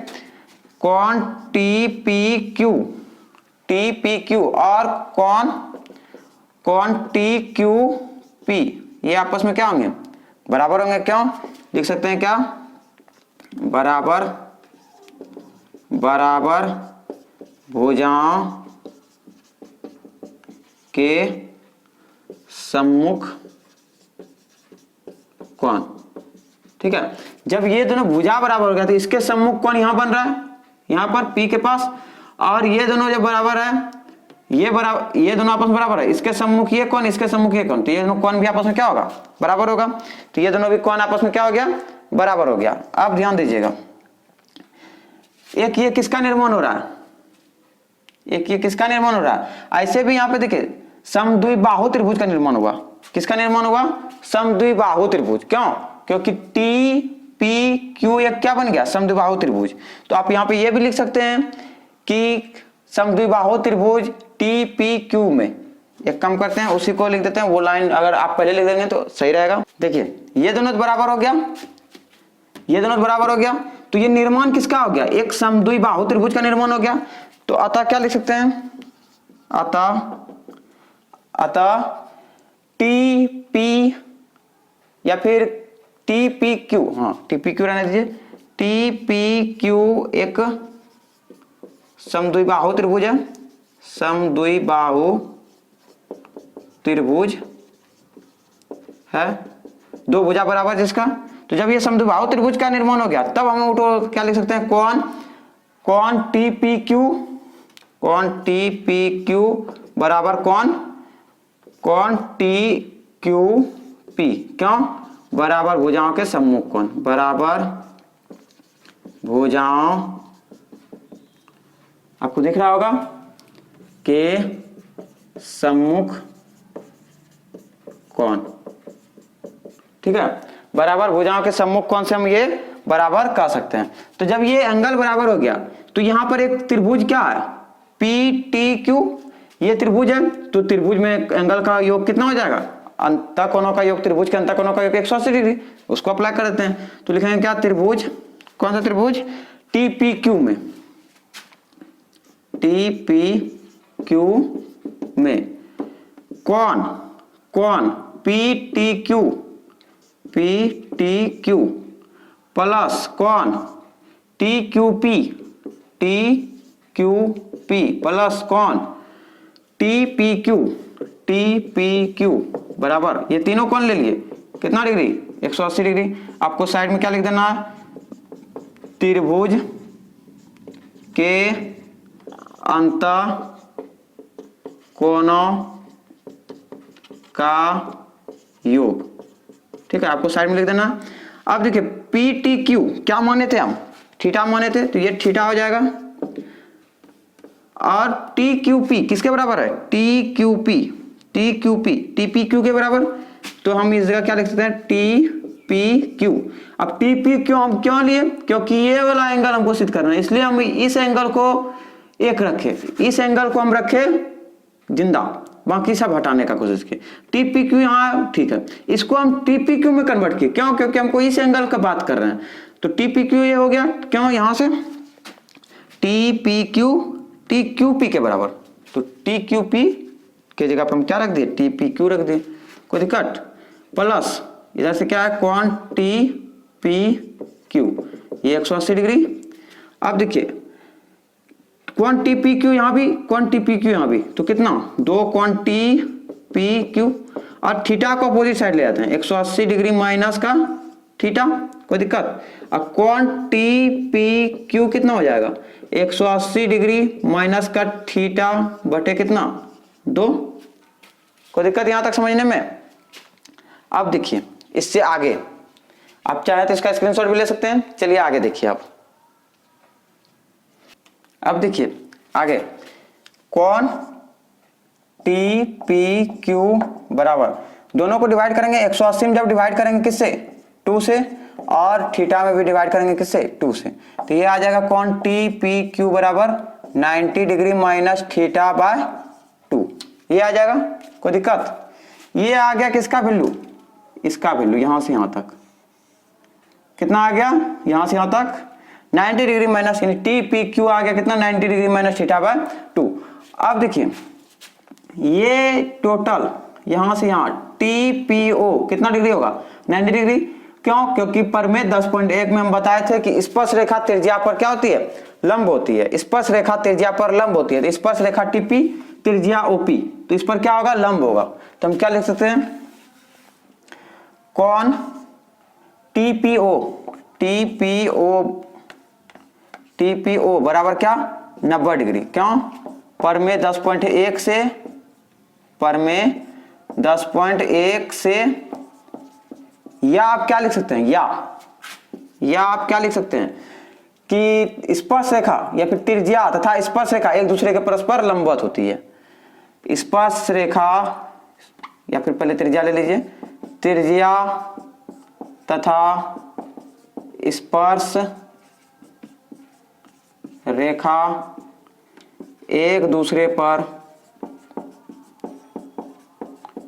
कॉन टी पी क्यू और कॉन टी क्यू पी, ये आपस में क्या होंगे, बराबर होंगे। क्यों, लिख सकते हैं क्या, बराबर भुजाओं के सम्मुख कोण। ठीक है, जब ये दोनों भुजा बराबर हो गया तो इसके सम्मुख कोण यहां बन रहा है, यहां पर P के पास, और ये दोनों जब बराबर है, ये दोनों आपस में बराबर है, इसके सम्मुख ये कोण, इसके सम्मुख ये कोण, तो ये दोनों कोण भी आपस में क्या होगा, बराबर होगा। तो ये दोनों भी कोण आपस में क्या हो गया, बराबर हो गया। अब ध्यान दीजिएगा, एक ये किसका निर्माण हो रहा है, एक ये किसका निर्माण हो रहा है, ऐसे भी यहां पे देखिए समद्विबाहु त्रिभुज का निर्माण हुआ। किसका निर्माण हुआ, समद्विबाहु त्रिभुज। क्यों, क्योंकि टी पी क्यू एक क्या बन गया, समद्विबाहु त्रिभुज। तो आप यहां पे ये भी लिख सकते हैं कि समद्विबाहु त्रिभुज टी पी क्यू में, एक काम करते हैं उसी को लिख देते हैं, वो लाइन अगर आप पहले लिख देंगे तो सही रहेगा। देखिए ये दोनों बराबर हो गया, ये दोनों बराबर हो गया, तो ये निर्माण किसका हो गया, एक समद्विबाहु त्रिभुज का निर्माण हो गया। तो अतः क्या लिख सकते हैं, अतः टी पी या फिर टी पी क्यू, हाँ टी पी क्यू रहने दीजिए, टी पी क्यू एक समद्विबाहु त्रिभुज है, समद्विबाहु त्रिभुज है, दो भुजा बराबर जिसका। तो जब ये समद्विबाहु त्रिभुज का निर्माण हो गया तब हम उठो क्या लिख सकते हैं, कौन टी पी क्यू बराबर कौन टी क्यू पी। क्यों, बराबर भुजाओं के सम्मुख कोण, बराबर भुजाओं, आपको दिख रहा होगा, के सम्मुख कोण। ठीक है, बराबर भुजाओं के सम्मुख कोण से हम ये बराबर कर सकते हैं। तो जब ये एंगल बराबर हो गया तो यहां पर एक त्रिभुज क्या है, पी टी क्यू, ये त्रिभुज है, तो त्रिभुज में एंगल का योग कितना हो जाएगा, अंतःकोणों का योग, त्रिभुज के अंतःकोणों का योग 180 डिग्री, उसको अप्लाई कर देते हैं। तो लिखेंगे क्या, त्रिभुज, कौन सा त्रिभुज, टी पी क्यू में, टी पी क्यू में कौन पी टी क्यू प्लस कौन टी क्यू पी प्लस कौन टी पी क्यू बराबर, ये तीनों कौन ले लिए, कितना डिग्री, 180 डिग्री। आपको साइड में क्या लिख देना है, त्रिभुज के अंतःकोणों का योग। ठीक है, आपको साइड में लिख देना। अब देखिए पी टी क्यू क्या माने थे हम, थीटा माने थे, तो ये थीटा हो जाएगा, और टी क्यू पी किसके बराबर है, टी पी क्यू के बराबर। तो हम इस जगह क्या लिख सकते हैं, टी पी क्यू। अब टी पी क्यू हम क्यों लिए, क्योंकि ये वाला एंगल हमको सिद्ध करना है, इसलिए हम इस एंगल को एक रखे, इस एंगल को हम रखे जिंदा, बाकी सब हटाने का कोशिश की। टी पी क्यू यहाँ ठीक है, इसको हम टी पी क्यू में कन्वर्ट किए, क्यों, क्योंकि हमको इस एंगल का बात कर रहे हैं। तो टी पी क्यू ये हो गया, क्यों, यहां से T P Q T Q P के बराबर, तो टी क्यू पी के जगह पर हम क्या रख दिए, टी पी क्यू रख दिए, कोई दिक्कत, प्लस इधर से क्या है, कौन टी पी क्यू, ये 180 डिग्री। अब देखिए कौन टी पी क्यू यहां भी, कौन टी पी क्यू यहां भी, तो कितना, दो कौन टी पी क्यू, और थीटा को अपोजिट साइड ले जाते हैं, 180 डिग्री माइनस का थीटा, कोई दिक्कत। अब कौन टी पी क्यू कितना हो जाएगा, 180 डिग्री माइनस का थीटा बटे कितना, 2, कोई दिक्कत यहां तक समझने में। अब देखिए इससे आगे आप चाहे तो इसका स्क्रीनशॉट भी ले सकते हैं। चलिए आगे देखिए आप, अब देखिए आगे, कौन टी पी क्यू बराबर, दोनों को डिवाइड करेंगे 180 में, जब डिवाइड करेंगे किससे, 2 से, और थीटा में भी डिवाइड करेंगे किससे, 2 से। तो ये आ जाएगा कौन टी पी क्यू बराबर 90 डिग्री माइनस थीटा बाय 2, ये आ जाएगा, कोई दिक्कत। ये आ गया किसका वैल्यू, इसका वैल्यू, यहां से यहां तक, कितना आ गया यहां से यहां तक 90 डिग्री माइनस, यानी टी पी क्यू आ गया कितना 90 डिग्री माइनस थीटा बाय 2। अब देखिए ये टोटल यहां से यहां टी पी ओ कितना डिग्री होगा 90 डिग्री। क्यों? क्योंकि परमेय 10.1 में हम बताए थे कि स्पर्श रेखा त्रिज्या पर क्या होती है, लंब होती है। स्पर्श रेखा त्रिज्या पर लंब होती है, तो स्पर्श रेखा टीपी त्रिज्या ओपी, तो इस पर क्या होगा, लंब होगा। तो हम क्या लिख सकते हैं, कौन टीपीओ टीपीओ बराबर क्या 90 डिग्री। क्यों? परमेय 10.1 से, परमेय 10.1 से, या आप क्या लिख सकते हैं, या आप क्या लिख सकते हैं कि स्पर्श रेखा या फिर त्रिज्या तथा स्पर्श रेखा एक दूसरे के परस्पर लंबवत होती है। स्पर्श रेखा या फिर पहले त्रिज्या ले लीजिए, त्रिज्या तथा स्पर्श रेखा एक दूसरे पर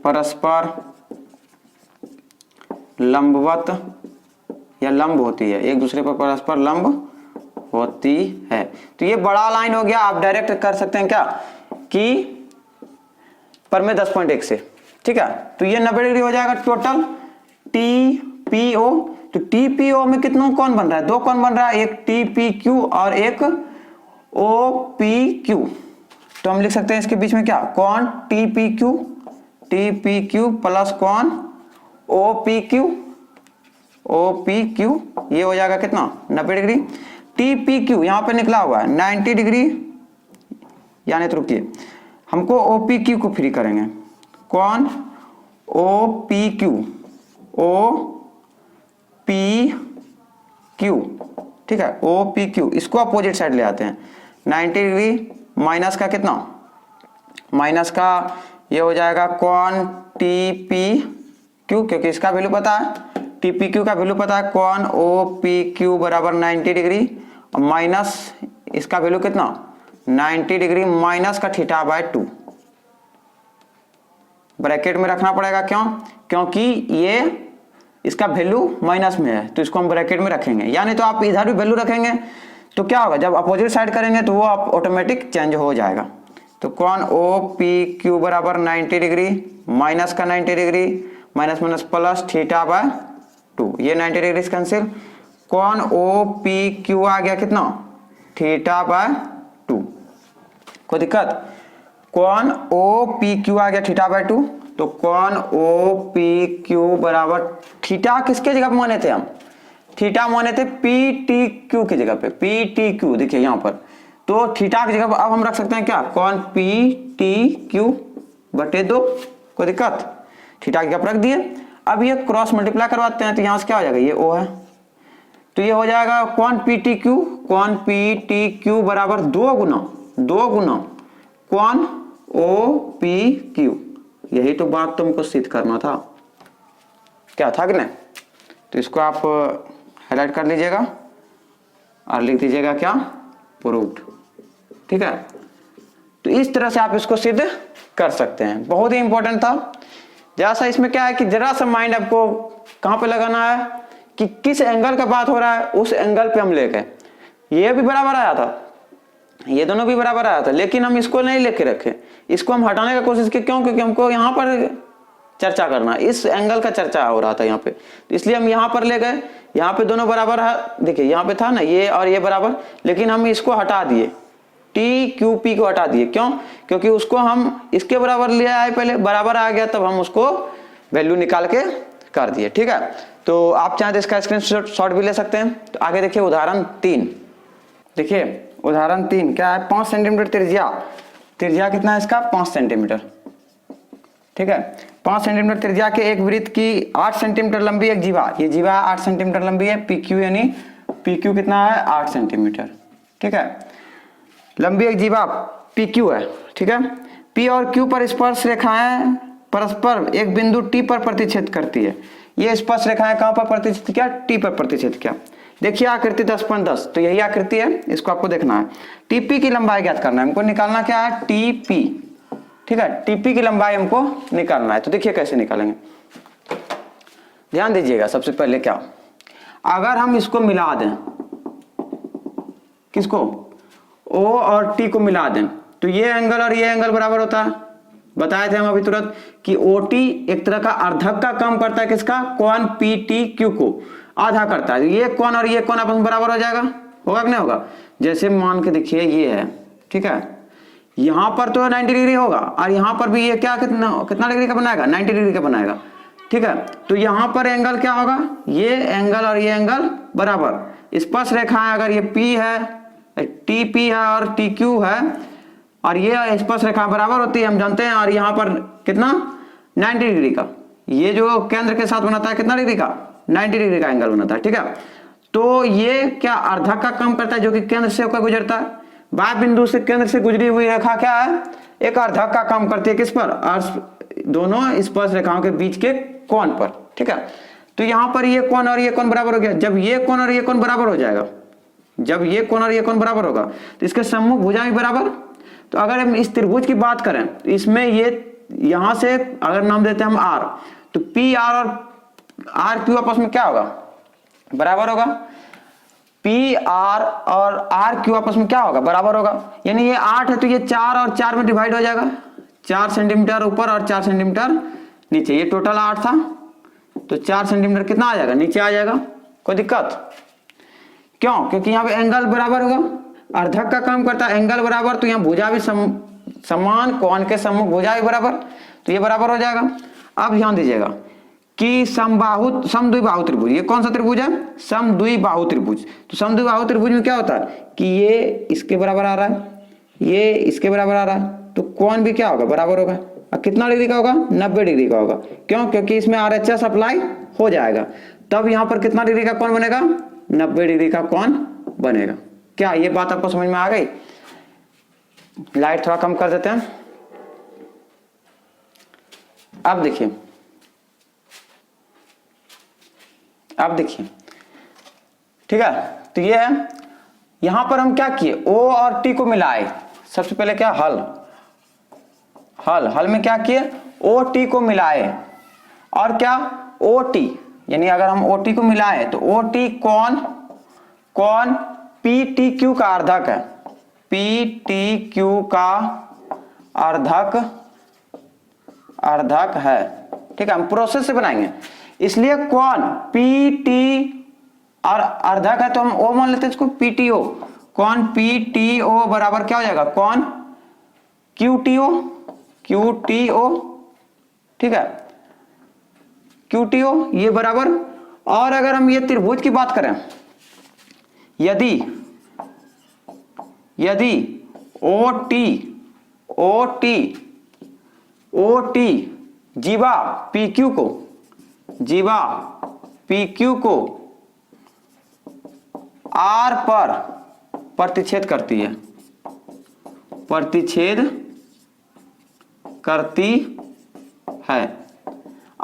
परस्पर लंबवत या लंब होती है, एक दूसरे पर परस्पर लंब होती है। तो ये बड़ा लाइन हो गया, आप डायरेक्ट कर सकते हैं क्या कि परमेय 10.1 से, ठीक है। तो ये 90 डिग्री हो जाएगा टोटल टीपीओ। तो टीपीओ में कितना कौन बन रहा है, दो कौन बन रहा है, एक टीपीक्यू और एक ओपीक्यू। तो हम लिख सकते हैं इसके बीच में क्या, कौन टीपीक्यू प्लस कौन ओपीक्यू, ये हो जाएगा कितना 90 डिग्री। टीपीक्यू यहां पे निकला हुआ है 90 डिग्री, यानी तो रुकिए हमको ओपीक्यू को फ्री करेंगे, कौन ओपीक्यू, ठीक है, ओपीक्यू, इसको अपोजिट साइड ले आते हैं। 90 डिग्री माइनस का कितना, माइनस का ये हो जाएगा कौन टीपीक्यू, क्योंकि इसका वैल्यू पता है, टीपीक्यू का वैल्यू पता है, कौन ओपीक्यू बराबर 90 डिग्री माइनस इसका वैल्यू कितना 90 डिग्री माइनस का थीटा बाय 2 ब्रैकेट में रखना पड़ेगा। क्यों? क्योंकि ये इसका वैल्यू माइनस में है, तो इसको हम ब्रैकेट में रखेंगे। यानी तो आप इधर भी वैल्यू रखेंगे तो क्या होगा, जब अपोजिट साइड करेंगे तो वो ऑटोमेटिक चेंज हो जाएगा। तो कौन ओपीक्यू बराबर 90 डिग्री माइनस का 90 degree minus minus plus theta by 2, ये 90 डिग्री कैंसिल, कौन ओपीक्यू आ गया कितना थीटा बाय 2। कोई दिक्कत, कौन ओपीक्यू आ गया थीटा बाय 2। तो कौन ओपीक्यू बराबर थीटा किसके जगह पे माने थे हम, थीटा माने थे पीटीक्यू की जगह पे, पीटीक्यू देखिए यहां पर, तो थीटा की जगह पर अब हम रख सकते हैं क्या, कौन पीटीक्यू बटे 2। कोई दिक्कत, थीटा की जगह पर रख दिए। अब ये क्रॉस मल्टीप्लाई करवाते हैं तो यहां से क्या हो जाएगा, ये ओ है, तो ये हो जाएगा कौन पीटीक्यू बराबर 2 गुना कौन ओपीक्यू। यही तो बात तुमको सिद्ध करना था, क्या था कि नहीं। तो इसको आप हाईलाइट कर लीजिएगा और लिख दीजिएगा क्या, प्रूव्ड, ठीक है। तो इस तरह से आप इसको सिद्ध कर सकते हैं, बहुत ही इंपॉर्टेंट था। जैसा इसमें क्या है कि जरा सा माइंड आपको कहां पे लगाना है कि किस एंगल का बात हो रहा है, उस एंगल पे हम लेके, ये भी बराबर आया था, ये दोनों भी बराबर आया था, लेकिन हम इसको नहीं लेके रखे, इसको हम हटाने का कोशिश की। क्यों? क्योंकि हमको यहाँ पर चर्चा करना, इस एंगल का चर्चा हो रहा था यहाँ पे, तो इसलिए हम यहाँ पर ले गए। यहाँ पे दोनों बराबर है, देखिए यहाँ पे था ना ये और ये बराबर, लेकिन हम इसको हटा दिए, टी क्यू पी को हटा दिए। क्यों? क्योंकि उसको हम इसके बराबर ले आए, पहले बराबर आ गया तब हम उसको वैल्यू निकाल के कर दिए, ठीक है। तो आप चाहें तो इसका स्क्रीनशॉट भी ले सकते हैं। तो आगे देखिए उदाहरण 3, देखिए उदाहरण 3 क्या है, 5 सेंटीमीटर त्रिज्या कितना है इसका 5 सेंटीमीटर, ठीक है। 5 सेंटीमीटर त्रिज्या के एक वृत्त की 8 सेंटीमीटर लंबी एक जीवा, ये जीवा 8 सेंटीमीटर लंबी है, पीक्यू यानी पीक्यू कितना है 8 सेंटीमीटर, ठीक है। लंबी एक जीवा पीक्यू है, ठीक है। पी और क्यू पर स्पर्श रेखाएं परस्पर एक बिंदु टी पर प्रतिच्छेद करती है। ये स्पर्श रेखाएं कहां पर प्रतिच्छेद किया, टी पर प्रतिच्छेद किया। देखिए आकृति 10.10, तो यही आकृति है, इसको आपको देखना है। टीपी की लंबाई ज्ञात करना है हमको, निकालना क्या है टीपी, ठीक है। टीपी की लंबाई हमको निकालना है, तो देखिए कैसे निकालेंगे, ध्यान दीजिएगा। सबसे पहले क्या, अगर हम इसको मिला दें, किसको, O और T को मिला दें, तो ये एंगल और ये एंगल बराबर होता है। बताए थे हम अभी तुरंत कि OT एक तरह का अर्धक का काम करता है, किसका, कोण PTQ को आधा करता है। ये कोण और ये कोण आपस में बराबर हो जाएगा, होगा कि नहीं होगा। जैसे मान के देखिए ये है, ठीक है, यहां पर तो 90 डिग्री होगा और यहां पर भी ये क्या कितना डिग्री का बनाएगा, 90 डिग्री का बनाएगा, ठीक है। तो यहां पर एंगल क्या होगा, ये एंगल और ये एंगल बराबर। स्पर्श रेखाएं अगर ये P है, TP है और TQ है और ये स्पर्श रेखा बराबर होती है, हम जानते हैं। और यहाँ पर कितना, 90 डिग्री का, ये जो केंद्र के साथ बनाता है कितना डिग्री का, 90 डिग्री का एंगल बनाता है, ठीक है। तो ये क्या अर्धक का काम करता है, जो कि केंद्र से होकर गुजरता है। बाह्य बिंदु से केंद्र से गुजरी हुई रेखा क्या है, एक अर्धक का काम करती है, किस पर, दोनों स्पर्श रेखाओं के बीच के कोण पर, ठीक है। तो यहाँ पर ये कोण और ये कोण बराबर हो गया। जब ये कोण और ये कोण बराबर हो जाएगा, जब ये कोण और ये कोण बराबर होगा तो इसके सम्मुख भुजा भी बराबर। तो अगर हम इस त्रिभुज की बात करें तो इसमें ये यहां से अगर नाम देते हैं हम R, तो PR और RQ आपस में क्या होगा, बराबर होगा। PR और RQ आपस में क्या होगा, बराबर होगा। यानी ये 8 है तो ये 4 और 4 में डिवाइड हो जाएगा, 4 सेंटीमीटर ऊपर और 4 सेंटीमीटर नीचे। ये टोटल 8 था तो 4 सेंटीमीटर कितना आ जाएगा, नीचे आ जाएगा। कोई दिक्कत, क्यों, क्योंकि यहाँ पे एंगल बराबर होगा, अर्धक का काम करता है, एंगल बराबर, तो यहाँ भुजा भी समान, कोण के सम्मुख भुजा भी बराबर, तो ये बराबर हो जाएगा। अब ध्यान दीजिएगा कि समद्विबाहु त्रिभुज, ये कौन सा त्रिभुज है, समद्विबाहु त्रिभुज। तो समद्विबाहु त्रिभुज में क्या होता है कि ये इसके बराबर आ रहा है, ये इसके बराबर आ रहा है, तो कोण भी क्या होगा, बराबर होगा। और कितना डिग्री का होगा, 90 डिग्री का होगा। क्यों, क्योंकि इसमें RHS अप्लाई हो जाएगा, तब यहाँ पर कितना डिग्री का कोण बनेगा, 90 डिग्री का कोण बनेगा। क्या ये बात आपको समझ में आ गई। लाइट थोड़ा कम कर देते हैं। अब देखिए, अब देखिए, ठीक है। तो ये है, यहां पर हम क्या किए, O और T को मिलाए। सबसे पहले क्या, हल में क्या किए, OT को मिलाए और क्या, OT, यानी अगर हम OT को मिलाए तो OT कोण PTQ का अर्धक है, PTQ का अर्धक है, ठीक है। हम प्रोसेस से बनाएंगे, इसलिए कोण PT और अर्धक है तो हम O मान लेते हैं इसको, PTO, कोण PTO बराबर क्या हो जाएगा, कोण QTO, ठीक है, QTO ये बराबर। और अगर हम ये त्रिभुज की बात करें, यदि OT जीवा PQ को R पर प्रतिच्छेद करती है,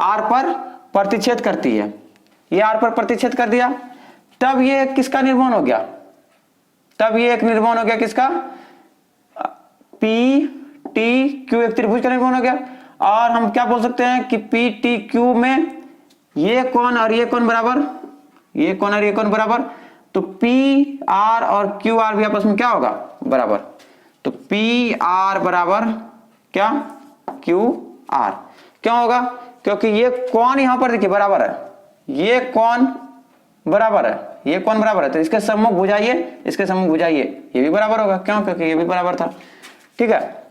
R पर प्रतिच्छेद करती है, ये R पर प्रतिच्छेद कर दिया, तब ये किसका निर्माण हो गया, तब ये एक निर्माण हो गया, किसका, PTQ, एक त्रिभुज का निर्माण हो गया। और हम क्या बोल सकते हैं कि PTQ में ये कोण और ये कोण बराबर, ये कोण और ये कोण बराबर, तो PR और QR भी आपस में क्या होगा, बराबर। तो PR बराबर क्या, QR। क्यों होगा, क्योंकि ये कोण यहां पर देखिए बराबर है, ये कोण बराबर है, ये कोण बराबर है, तो इसके सम्मुख भुजाइए, इसके सम्मुख भुजाइए, ये भी बराबर होगा। क्यों, क्योंकि ये भी बराबर था, ठीक है।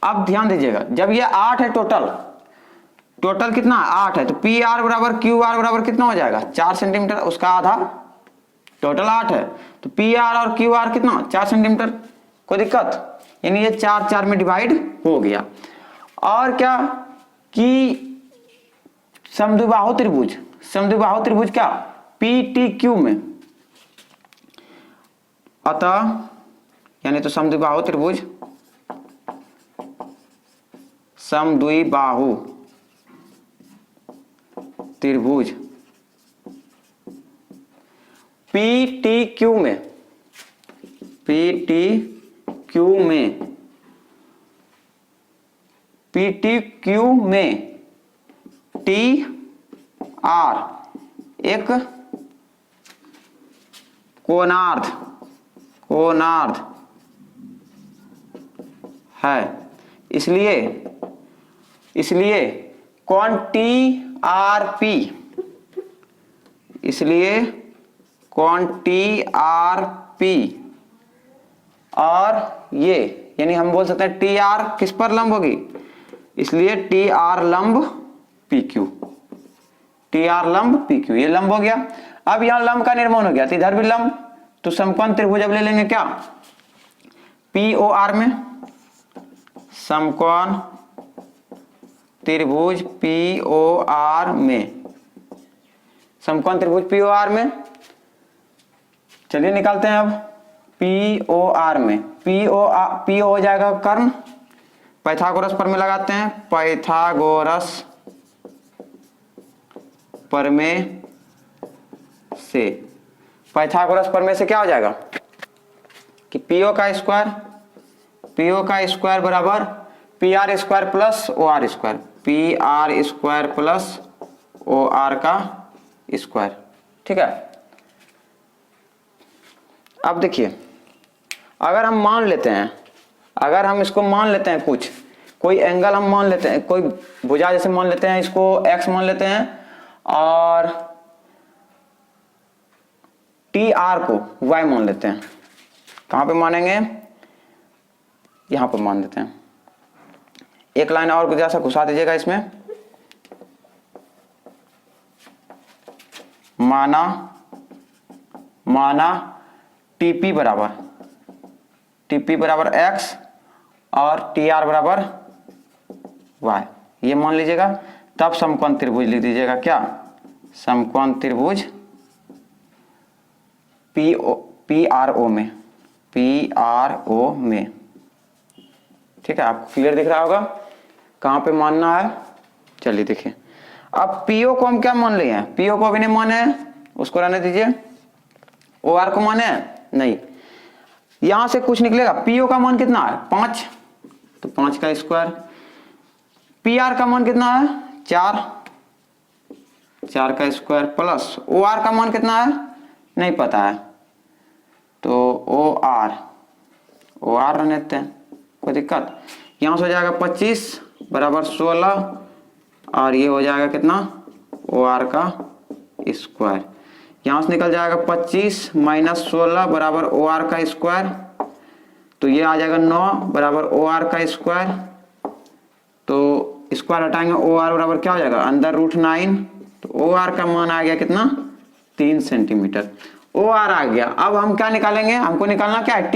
अब ध्यान दीजिएगा, जब ये 8 है टोटल कितना 8 है, तो PR बराबर QR बराबर कितना हो जाएगा, 4 सेंटीमीटर, उसका आधा, टोटल 8 है तो PR और QR कितना, 4 सेंटीमीटर। कोई दिक्कत, यानी ये 4 में डिवाइड हो गया। और क्या कि समद्विबाहु त्रिभुज क्या, PTQ में, अतः यानी तो समद्विबाहु त्रिभुज PTQ में TR एक कोणार्ध है, इसलिए कौन TRP, इसलिए कौन TRP और ये यानी हम बोल सकते हैं TR किस पर लंब होगी, इसलिए TR लंब PQ, TR लंब PQ, ये लंब हो गया। अब यहां लंब का निर्माण हो गया तो इधर भी लंब, तो समकोण त्रिभुज अब ले लेंगे क्या, POR में, समकोण त्रिभुज POR में, समकोण त्रिभुज POR में, चलिए निकालते हैं अब POR में। PO हो जाएगा कर्ण, पाइथागोरस प्रमेय लगाते हैं, पाइथागोरस प्रमेय से, पाइथागोरस प्रमेय से क्या हो जाएगा कि PO का स्क्वायर बराबर PR square plus OR square, PR square plus OR का स्क्वायर, ठीक है। अब देखिए अगर हम मान लेते हैं, अगर हम इसको मान लेते हैं, कोई एंगल हम मान लेते हैं, कोई भुजा जैसे मान लेते हैं, इसको x मान लेते हैं और TR को y मान लेते हैं। कहां पे मानेंगे, यहां पर मान लेते हैं। एक लाइन और जैसा घुसा दीजिएगा इसमें, माना TP बराबर x और TR बराबर y, ये मान लीजिएगा। तब समकोण त्रिभुज लिख दीजिएगा, क्या, समकोण त्रिभुज PRO में, ठीक है। आपको क्लियर दिख रहा होगा कहां पे मानना है। चलिए देखिए, अब PO को हम क्या मान लिए हैं, PO को अभी नहीं माने हैं, उसको रहने दीजिए। OR को माने हैं नहीं, यहां से कुछ निकलेगा। PO का मान कितना है 5, तो 5 का स्क्वायर। PR का मान कितना है 4 का स्क्वायर प्लस OR का मान कितना है नहीं पता है, तो OR रहने देते हैं, कोई दिक्कत। यहां से हो जाएगा 25 बराबर 16 और ये हो जाएगा कितना OR का स्क्वायर। यहां से निकल जाएगा 25 माइनस 16 बराबर OR का स्क्वायर, तो ये आ जाएगा 9 बराबर OR का स्क्वायर। तो स्क्वायर हटाएंगे, OR बराबर क्या हो जाएगा अंदर √9, तो OR का मान आ गया कितना 3 सेंटीमीटर। OR आ गया। अब हम क्या निकालेंगे, हमको निकालना क्या है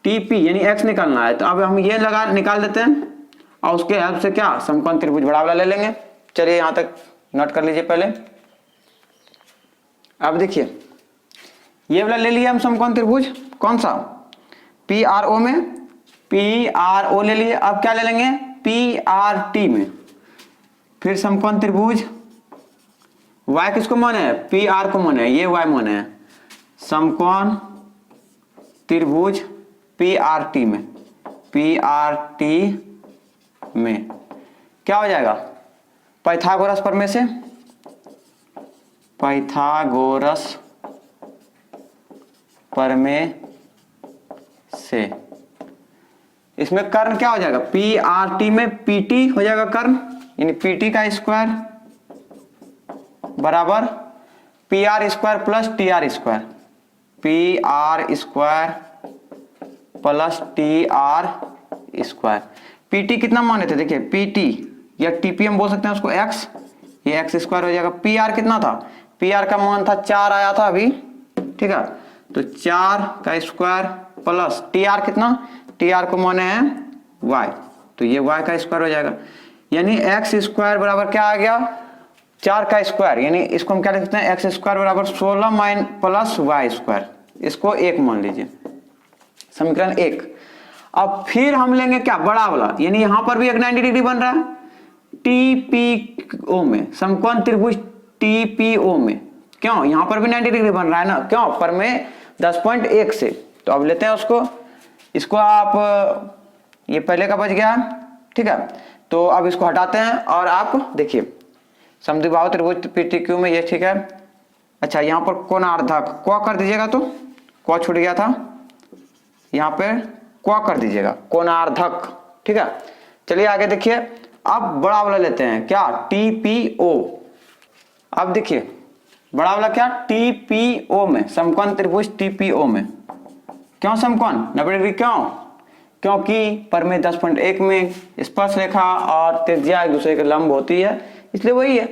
TP यानी x निकालना है। तो अब हम ये निकाल देते हैं और उसके हेल्प से क्या समकोण त्रिभुज बड़ा वाला ले लेंगे। चलिए यहां तक नोट कर लीजिए पहले। अब देखिए ये वाला ले लिया हम समकोण त्रिभुज, कौन सा PRO में, PRO ले लिए। अब क्या ले लेंगे PRT में, फिर समकोण त्रिभुज y किसको माने है PR को माने है, ये y माने है, समकोण त्रिभुज PRT में क्या हो जाएगा पाइथागोरस प्रमेय से, पाइथागोरस प्रमेय से इसमें कर्ण क्या हो जाएगा PRT में PT हो जाएगा कर्ण, यानी PT का स्क्वायर बराबर PR square plus TR square, PR square plus TR square. PT कितना माने थे देखिए, PT या TP हम बोल सकते हैं उसको x, ये x स्क्वायर हो जाएगा। PR कितना था, PR का मान था 4 आया था अभी, ठीक है, तो 4 का स्क्वायर प्लस TR कितना, TR को माने हैं y, तो ये y का स्क्वायर हो जाएगा। यानी x स्क्वायर बराबर क्या आ गया 4 का स्क्वायर, यानी इसको हम क्या लिख सकते हैं x स्क्वायर बराबर 16 प्लस y स्क्वायर, इसको 1 मान लीजिए, समीकरण 1। अब फिर हम लेंगे क्या बड़ा वाला, यानी यहां पर भी एक 90 डिग्री बन रहा है TPO में, समकोण त्रिभुज TPO में, क्यों यहां पर भी 90 डिग्री बन रहा है ना, क्यों प्रमेय 10.1 से। तो अब लेते हैं उसको, इसको आप ये पहले का बच गया, ठीक है, तो अब इसको हटाते हैं और आप देखिए समद्विबाहु त्रिभुज PTQ में ये ठीक है। अच्छा यहाँ पर कोणार्धक क कर दीजिएगा, तो क छूट गया था, यहाँ पे क कर दीजिएगा, कोणार्धक। ठीक है, चलिए आगे देखिए। अब बड़ा वाला लेते हैं, क्या, TPO। अब देखिए बड़ा वाला क्या, TPO में, समकोण त्रिभुज TPO में। क्यों समकोण 90 डिग्री, क्यों, क्योंकि परिमेय 10.1 में स्पर्श रेखा और त्रिज्या एक दूसरे के लंब होती है, इसलिए वही है।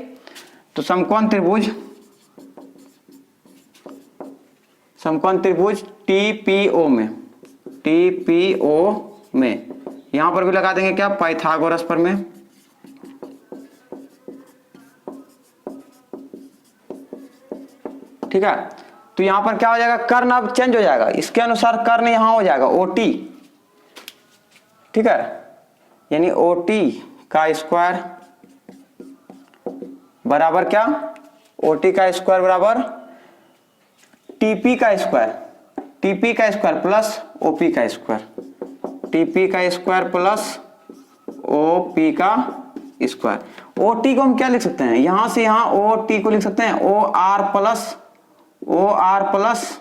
तो समकोण त्रिभुज TPO में, TPO में यहां पर भी लगा देंगे क्या, पाइथागोरस प्रमेय। ठीक है, तो यहां पर क्या हो जाएगा, कर्ण अब चेंज हो जाएगा, इसके अनुसार कर्ण यहां हो जाएगा OT। ठीक है, यानी OT का स्क्वायर बराबर क्या, OT का स्क्वायर बराबर TP का स्क्वायर, TP का स्क्वायर प्लस OP का स्क्वायर, TP का स्क्वायर प्लस OP का स्क्वायर। OT को हम क्या लिख सकते हैं, यहां से यहां OT को लिख सकते हैं OR प्लस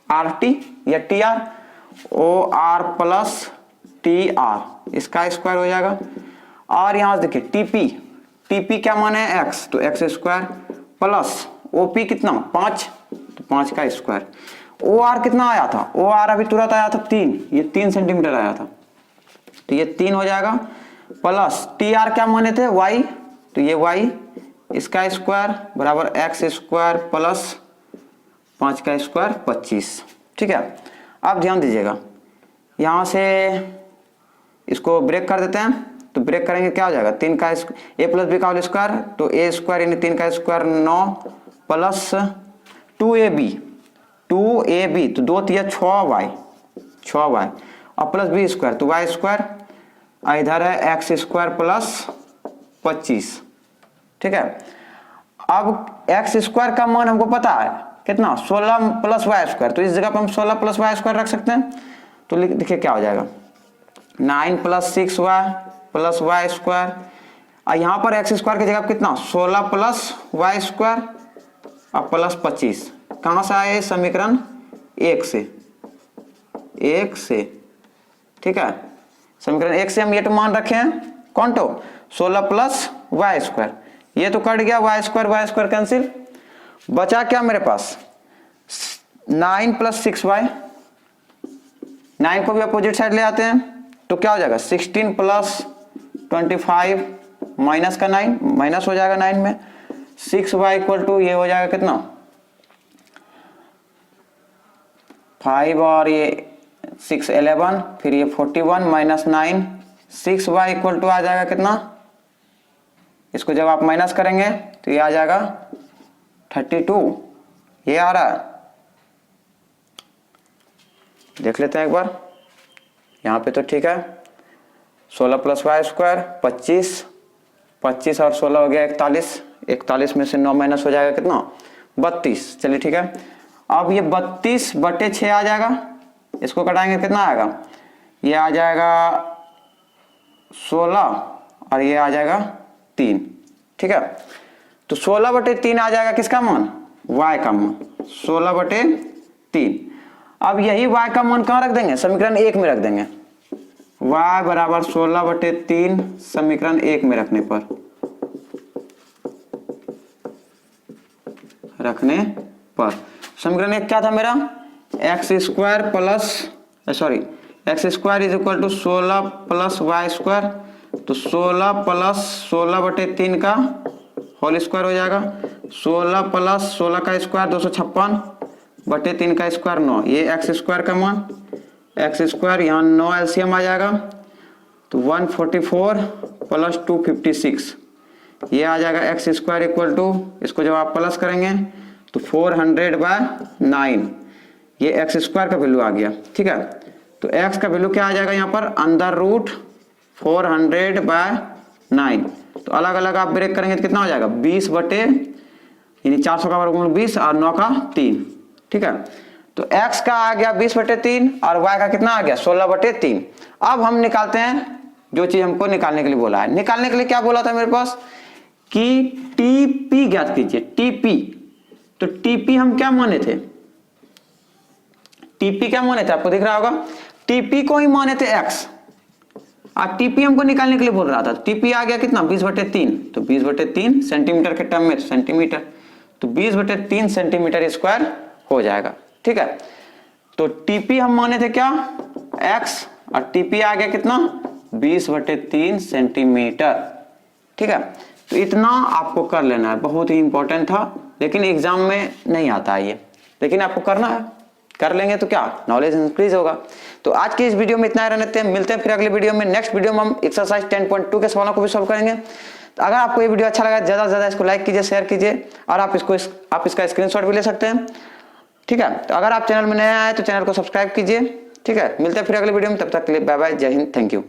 RT या TR, OR प्लस TR, इसका स्क्वायर हो जाएगा। और यहां से देखिए TP क्या माने है, x, तो x स्क्वायर प्लस OP कितना 5, तो 5 का स्क्वायर। OR कितना आया था, OR अभी तुरंत आया था 3, ये 3 सेंटीमीटर आया था, तो ये 3 हो जाएगा, प्लस TR क्या माने थे y, तो ये y, इसका स्क्वायर बराबर x स्क्वायर प्लस 5 का स्क्वायर 25। ठीक है, अब ध्यान दीजिएगा, यहां से इसको ब्रेक कर देते हैं, तो ब्रेक करेंगे क्या हो जाएगा, 3 का a प्लस बी का होल स्क्वायर, तो a स्क्वायर यानी 3 का स्क्वायर 9 प्लस 2ab, तो 2 तिया 6y और प्लस बी स्क्वायर, तो y स्क्वायर, इधर है x स्क्वायर प्लस 25। ठीक है, अब x स्क्वायर का मान हमको पता है कितना, 16 प्लस वाई स्क्वायर, तो इस जगह पर हम 16 प्लस वाई स्क्वायर रख सकते हैं, तो देखिए क्या हो जाएगा, 9 plus 6y plus Y square, और यहाँ पर एक्स स्क्वायर की जगह कितना, 16 प्लस वाई स्क्वायर और प्लस 25। कहाँ से आए, समीकरण 1 से। ठीक है, समीकरण 1 से हम ये तो मान रखे हैं, कौन तो 16 प्लस वाई स्क्वायर, ये तो कट गया, वाई स्क्वायर कैंसिल, बचा क्या मेरे पास 9 प्लस 6y, 9 को भी अपोजिट साइड ले आते हैं, तो क्या हो जाएगा 16 प्लस 25 माइनस का 9, माइनस हो जाएगा 9 में, 6y इक्वल टू ये हो जाएगा कितना 5 और ये 6 11, फिर ये 41 माइनस 9, 6y इक्वल टू आ जाएगा कितना, इसको जब आप माइनस करेंगे तो ये आ जाएगा 32, ये आ रहा है, देख लेते हैं एक बार, यहाँ पे तो ठीक है, 16 प्लस वाई स्क्वायर 25 और 16 हो गया 41 में से 9 माइनस हो जाएगा कितना 32। चलिए ठीक है, अब ये 32/6 आ जाएगा, इसको कटाएंगे कितना आएगा, ये आ जाएगा 16 और ये आ जाएगा 3। ठीक है, तो 16/3 आ जाएगा किसका मान, y का मान 16/3। अब यही y का मान कहाँ रख देंगे, समीकरण 1 में रख देंगे, y बराबर 16/3 समीकरण 1 में रखने पर समीकरण 1 क्या था मेरा, x square is equal to 16 plus Y square, तो 16 प्लस 16/3 का होल स्क्वायर हो जाएगा, 16 प्लस 16 का स्क्वायर 256/3 का स्क्वायर 9, ये एक्स स्क्वायर का मान, एक्स स्क्वायर यहाँ 9 एलसीएम आ जाएगा, तो 144 प्लस 256, ये आ जाएगा एक्स स्क्वायर इक्वल टू, इसको जब आप प्लस करेंगे तो 400/9, ये एक्स स्क्वायर का वैल्यू आ गया। ठीक है, तो एक्स का वैल्यू क्या आ जाएगा यहाँ पर, अंडर रूट 400/9, तो अलग अलग आप ब्रेक करेंगे तो कितना हो जाएगा 20 यानी 400 का वर्गमूल 20 और 9 का 3। ठीक है, तो x का आ गया 20/3 और y का कितना आ गया 16/3। अब हम निकालते हैं जो चीज हमको निकालने के लिए बोला है, निकालने के लिए क्या बोला था मेरे पास कि TP ज्ञात कीजिए, TP, तो टीपी हम क्या माने थे, टीपी क्या माने थे, आपको दिख रहा होगा, टीपी को ही माने थे x, और टीपी हमको निकालने के लिए बोल रहा था। टीपी आ गया कितना 20/3, तो 20/3 सेंटीमीटर के टर्म में सेंटीमीटर, तो 20/3 सेंटीमीटर स्क्वायर हो जाएगा। ठीक है, तो टीपी हम माने थे क्या x, और टीपी आ गया कितना 20/3 सेंटीमीटर। ठीक है, तो इतना आपको कर लेना है, बहुत ही इंपॉर्टेंट था, लेकिन एग्जाम में नहीं आता है ये, लेकिन आपको करना है, कर लेंगे तो क्या नॉलेज इंक्रीज होगा। तो आज की इस वीडियो में इतना ही रहने देते हैं, मिलते हैं फिर अगले वीडियो में। नेक्स्ट वीडियो में हम एक्सरसाइज 10.2 के सवालों को भी सॉल्व करेंगे। तो अगर आपको ये वीडियो अच्छा लगा, ज्यादा से ज्यादा इसको लाइक कीजिए, शेयर कीजिए, और आप इसका स्क्रीनशॉट भी ले सकते हैं। ठीक है, तो अगर आप चैनल में नए आए तो चैनल को सब्सक्राइब कीजिए। ठीक है, मिलते हैं फिर अगले वीडियो में, तब तक के लिए बाय बाय, जय हिंद, थैंक यू।